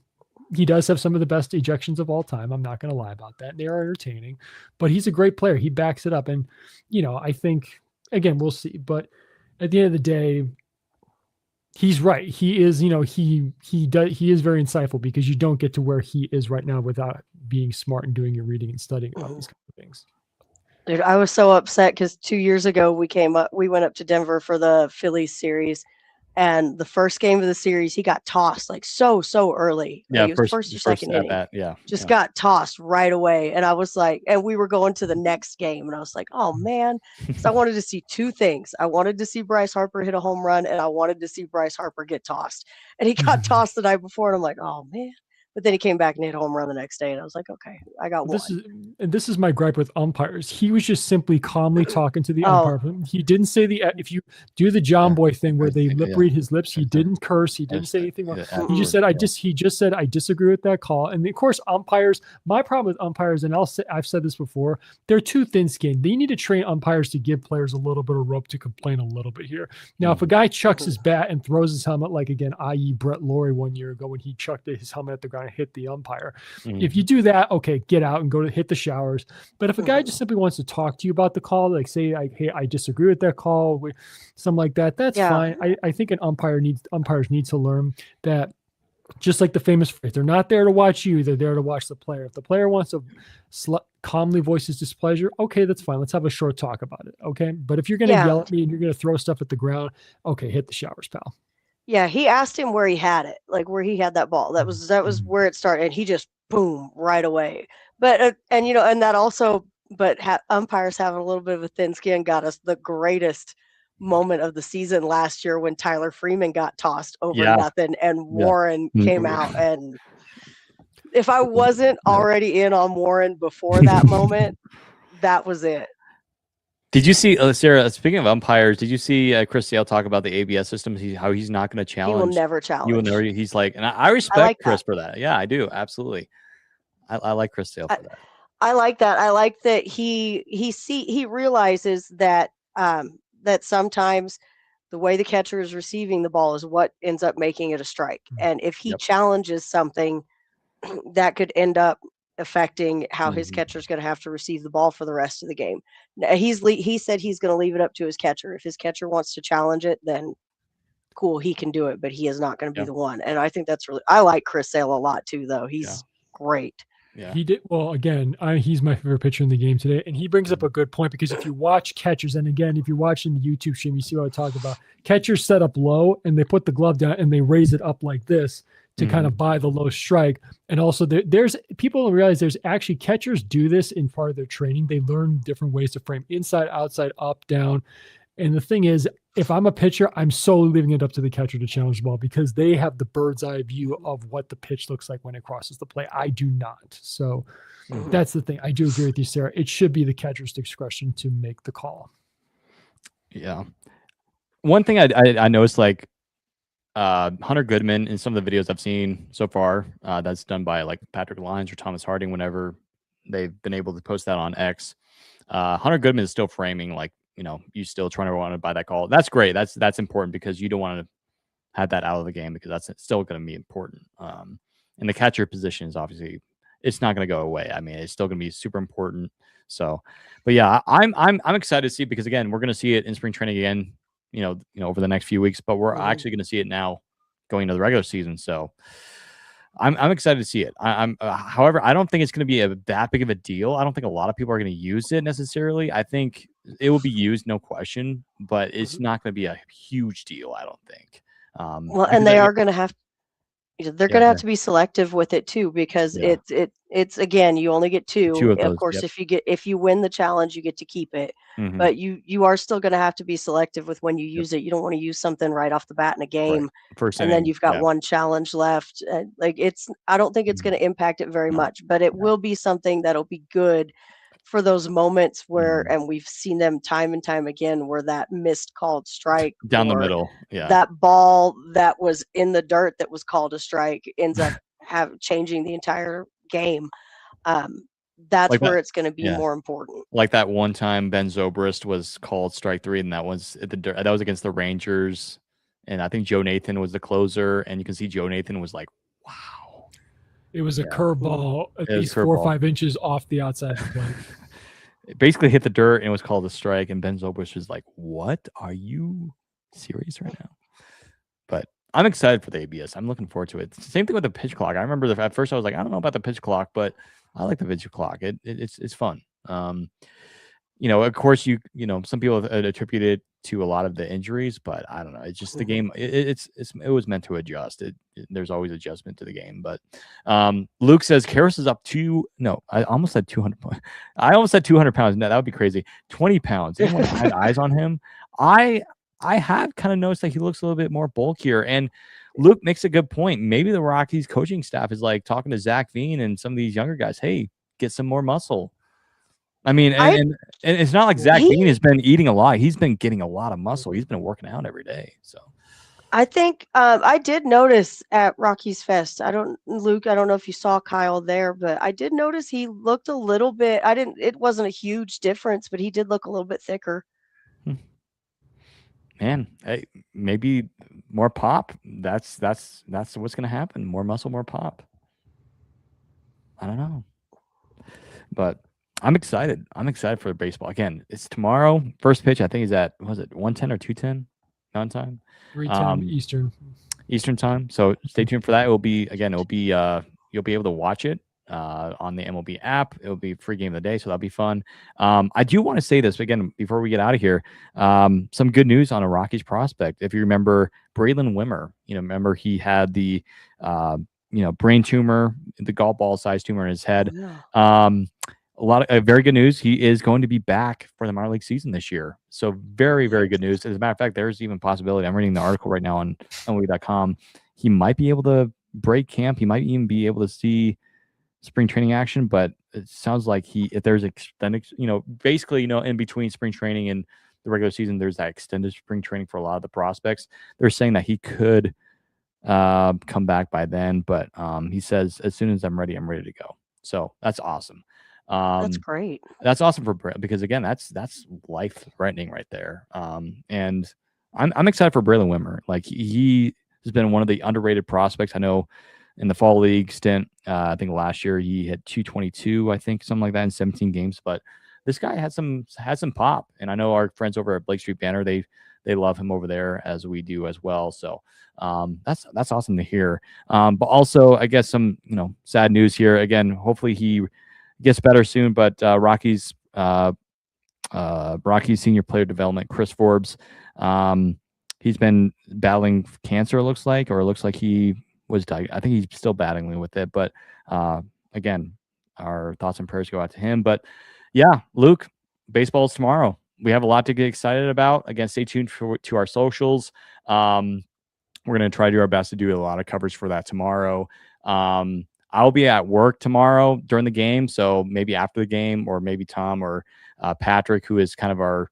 [SPEAKER 3] He does have some of the best ejections of all time. I'm not going to lie about that. They are entertaining, but he's a great player. He backs it up, and I think again we'll see. But at the end of the day, he's right. He is, he is very insightful, because you don't get to where he is right now without being smart and doing your reading and studying about these kind of things.
[SPEAKER 2] Dude, I was so upset because 2 years ago we went up to Denver for the Phillies series, and the first game of the series he got tossed like so early.
[SPEAKER 1] Yeah,
[SPEAKER 2] like, first or second inning. Got tossed right away, and I was like, and we were going to the next game, and I was like, oh man, because I wanted to see two things. I wanted to see Bryce Harper hit a home run, and I wanted to see Bryce Harper get tossed. And he got tossed the night before, and I'm like, oh man. But then he came back and hit a home run the next day, and I was like, okay, I got one.
[SPEAKER 3] and this is my gripe with umpires. He was just simply calmly talking to the
[SPEAKER 2] Oh.
[SPEAKER 3] umpire. He didn't say if you do the John Boy thing where they lip read his lips, he didn't curse. He didn't say anything wrong. He just said, he just said, I disagree with that call. And of course, umpires, my problem with umpires, and I've said this before, they're too thin-skinned. They need to train umpires to give players a little bit of rope to complain a little bit here. Now, if a guy chucks his bat and throws his helmet, like again, i.e. Brett Laurie 1 year ago when he chucked his helmet at the ground and hit the umpire. If you do that, okay, get out and go to hit the showers. But if a guy just simply wants to talk to you about the call, like say, hey, I disagree with that call, something like that, that's fine. I think umpires need to learn that, just like the famous phrase, they're not there to watch you, they're there to watch the player. If the player wants to calmly voice his displeasure, okay, that's fine. Let's have a short talk about it, okay? But if you're going to yell at me and you're going to throw stuff at the ground, okay, hit the showers, pal.
[SPEAKER 2] Yeah, he asked him where he had it, like where he had that ball. That was where it started, and he just boom right away. But and that also, umpires having a little bit of a thin skin got us the greatest moment of the season last year when Tyler Freeman got tossed over nothing, and Warren came out. And if I wasn't already in on Warren before that moment, that was it.
[SPEAKER 1] Did you see, Sarah, speaking of umpires, did you see Chris Sale talk about the ABS system, how he's not going to challenge?
[SPEAKER 2] He will never challenge.
[SPEAKER 1] You will never. He's like, and I respect Chris for that. Yeah, I do. Absolutely. I like Chris Sale for that.
[SPEAKER 2] I like that. I like that he realizes that that sometimes the way the catcher is receiving the ball is what ends up making it a strike. And if he challenges something, that could end up affecting how his catcher is going to have to receive the ball for the rest of the game. He said he's going to leave it up to his catcher. If his catcher wants to challenge it, then cool, he can do it, but he is not going to be the one. And I think I like Chris Sale a lot too, though. He's great.
[SPEAKER 3] Yeah. He did well. Again, he's my favorite pitcher in the game today, and he brings up a good point, because if you watch catchers, and again, if you're watching the YouTube stream, you see what I talk about. Catchers set up low, and they put the glove down, and they raise it up like this to kind of buy the low strike. And also, there's people realize there's actually catchers do this in part of their training. They learn different ways to frame inside, outside, up, down. And the thing is, if I'm a pitcher, I'm solely leaving it up to the catcher to challenge the ball, because they have the bird's eye view of what the pitch looks like when it crosses the plate. I do not. So that's the thing. I do agree with you, Sarah. It should be the catcher's discretion to make the call.
[SPEAKER 1] Yeah. One thing I noticed, like Hunter Goodman in some of the videos I've seen so far, that's done by like Patrick Lyons or Thomas Harding, whenever they've been able to post that on X. Hunter Goodman is still framing like, you still trying to want to buy that call. That's great. That's important, because you don't want to have that out of the game, because that's still going to be important. And the catcher position is obviously, it's not going to go away. I mean, it's still going to be super important. So, but yeah, I'm excited to see, because again, we're going to see it in spring training again, over the next few weeks, but we're actually going to see it now going into the regular season. So I'm excited to see it. However, I don't think it's going to be that big of a deal. I don't think a lot of people are going to use it necessarily. I think it will be used, no question, but it's not going to be a huge deal, I don't think.
[SPEAKER 2] Well, and they are going to have, they're going to have to be selective with it too, because it's again, you only get two. Of course, if you win the challenge, you get to keep it, but you are still going to have to be selective with when you use it. You don't want to use something right off the bat in a game,
[SPEAKER 1] first
[SPEAKER 2] and then you've got one challenge left. I don't think it's going to impact it very much, but it will be something that'll be good for those moments where, and we've seen them time and time again, where that missed called strike
[SPEAKER 1] down the middle,
[SPEAKER 2] that ball that was in the dirt that was called a strike ends up changing the entire game. That's like where it's going to be more important.
[SPEAKER 1] Like that one time Ben Zobrist was called strike 3, and that was against the Rangers, and I think Joe Nathan was the closer, and you can see Joe Nathan was like, wow.
[SPEAKER 3] It was a curveball at least 4 or 5 inches off the outside of the plate.
[SPEAKER 1] It basically hit the dirt and it was called a strike, and Ben Zobrist was like, what? Are you serious right now? But I'm excited for the ABS. I'm looking forward to it. Same thing with the pitch clock. I remember at first I was like, I don't know about the pitch clock, but I like the pitch clock. It's fun. Of course, some people have attributed it to a lot of the injuries, but I don't know. It's just the game. It was meant to adjust. There's always adjustment to the game. But Luke says Karras is up I almost said 200 pounds. I almost said 200 pounds. No, that would be crazy. 20 pounds. Anyone had eyes on him? I have kind of noticed that he looks a little bit more bulkier. And Luke makes a good point. Maybe the Rockies coaching staff is like talking to Zach Veen and some of these younger guys. Hey, get some more muscle. I mean, and it's not like Zach
[SPEAKER 2] He-
[SPEAKER 1] Dean has been eating a lot. He's been getting a lot of muscle. He's been working out every day. So
[SPEAKER 2] I think I did notice at Rockies Fest. Luke, I don't know if you saw Kyle there, but I did notice he looked a little bit. It wasn't a huge difference, but he did look a little bit thicker.
[SPEAKER 1] Man, hey, maybe more pop. That's what's going to happen. More muscle, more pop. I don't know, but I'm excited. I'm excited for baseball. Again, it's tomorrow. First pitch, I think, is at, was it 1:10 or 2:10 Mountain Time?
[SPEAKER 3] 3:10
[SPEAKER 1] Eastern time. So stay tuned for that. It'll be you'll be able to watch it on the MLB app. It'll be free game of the day, so that'll be fun. I do want to say this again before we get out of here. Some good news on a Rockies prospect. If you remember Braylon Wimmer, remember he had the brain tumor, the golf ball size tumor in his head.
[SPEAKER 2] Yeah.
[SPEAKER 1] A lot of very good news. He is going to be back for the minor league season this year. So very, very good news. As a matter of fact, there's even possibility. I'm reading the article right now on MLB.com. He might be able to break camp. He might even be able to see spring training action, but it sounds like if there's extended, basically, in between spring training and the regular season, there's that extended spring training for a lot of the prospects. They're saying that he could come back by then, but he says, as soon as I'm ready to go. So that's awesome.
[SPEAKER 2] That's great.
[SPEAKER 1] That's awesome for because again, that's life threatening right there. And I'm excited for Braylon Wimmer. Like he has been one of the underrated prospects. I know in the fall league stint, I think last year he had 222, I think something like that in 17 games. But this guy had some pop, and I know our friends over at Blake Street Banner, they love him over there as we do as well. So that's awesome to hear. But also, I guess some sad news here. Again, hopefully he gets better soon, but Rockies senior player development, Chris Forbes, he's been battling cancer, it looks like he was diagnosed. I think he's still battling with it, but again, our thoughts and prayers go out to him. But yeah, Luke, baseball's tomorrow. We have a lot to get excited about. Again, stay tuned to our socials. We're going to try to do our best to do a lot of coverage for that tomorrow. I'll be at work tomorrow during the game, so maybe after the game, or maybe Tom or Patrick, who is kind of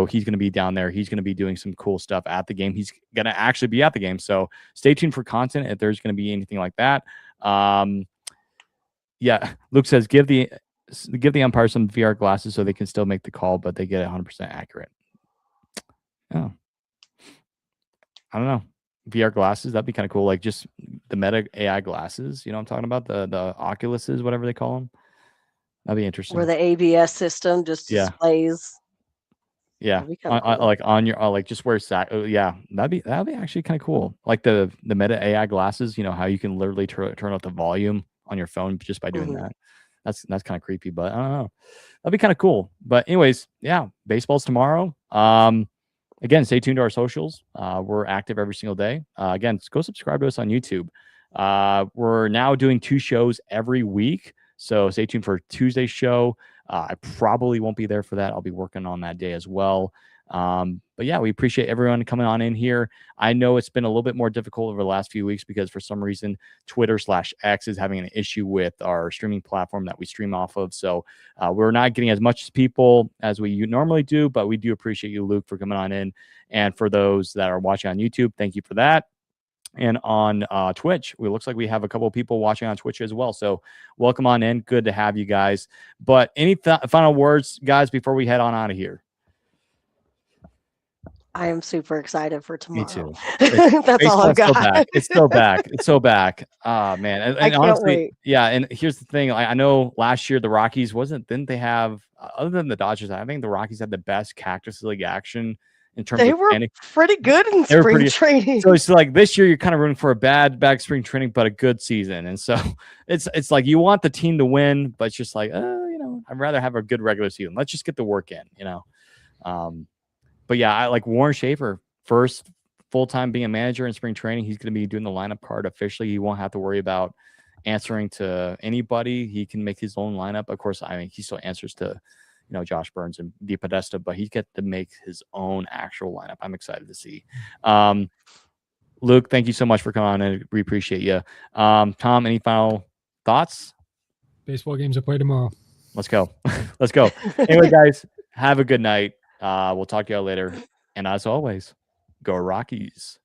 [SPEAKER 1] he's going to be down there. He's going to be doing some cool stuff at the game. He's going to actually be at the game, so stay tuned for content if there's going to be anything like that. Yeah, Luke says give the umpire some VR glasses so they can still make the call, but they get it 100% accurate. Oh, I don't know. VR glasses, that'd be kind of cool. Like just the Meta AI glasses, you know what I'm talking about? The Oculuses, whatever they call them. That'd be interesting.
[SPEAKER 2] Where the ABS system just displays.
[SPEAKER 1] Yeah. Like on your, like just where yeah, that'd be actually kind of cool. Like the Meta AI glasses, how you can literally turn up the volume on your phone just by doing that. That's kind of creepy, but I don't know. That'd be kind of cool. But anyways, yeah, baseball's tomorrow. Again, stay tuned to our socials. We're active every single day. Again, go subscribe to us on YouTube. We're now doing 2 shows every week, so stay tuned for Tuesday's show. I probably won't be there for that. I'll be working on that day as well. But yeah, we appreciate everyone coming on in here. I know it's been a little bit more difficult over the last few weeks because for some reason, Twitter/X is having an issue with our streaming platform that we stream off of. So we're not getting as much people as we normally do, but we do appreciate you, Luke, for coming on in. And for those that are watching on YouTube, thank you for that. And on Twitch, it looks like we have a couple of people watching on Twitch as well. So welcome on in. Good to have you guys. But any final words, guys, before we head on out of here?
[SPEAKER 2] I am super excited for tomorrow.
[SPEAKER 1] Me too.
[SPEAKER 2] That's all I've got.
[SPEAKER 1] It's still back. It's so back. Man. And
[SPEAKER 2] I can't
[SPEAKER 1] honestly,
[SPEAKER 2] wait.
[SPEAKER 1] Yeah. And here's the thing. I know last year the Rockies didn't they have, other than the Dodgers, I think the Rockies had the best Cactus League action in terms
[SPEAKER 2] They
[SPEAKER 1] of
[SPEAKER 2] were pretty good in spring training.
[SPEAKER 1] So it's like this year you're kind of rooting for a bad spring training, but a good season. And so it's like you want the team to win, but it's just like, I'd rather have a good regular season. Let's just get the work in, But yeah, I like Warren Schaefer, first full-time being a manager in spring training. He's going to be doing the lineup card officially. He won't have to worry about answering to anybody. He can make his own lineup. Of course, he still answers to, Josh Burns and DePodesta, but he gets to make his own actual lineup. I'm excited to see. Luke, thank you so much for coming on, and we appreciate you. Tom, any final thoughts?
[SPEAKER 3] Baseball games are played tomorrow.
[SPEAKER 1] Let's go. Let's go. Anyway, guys, have a good night. We'll talk to y'all later. And as always, go Rockies.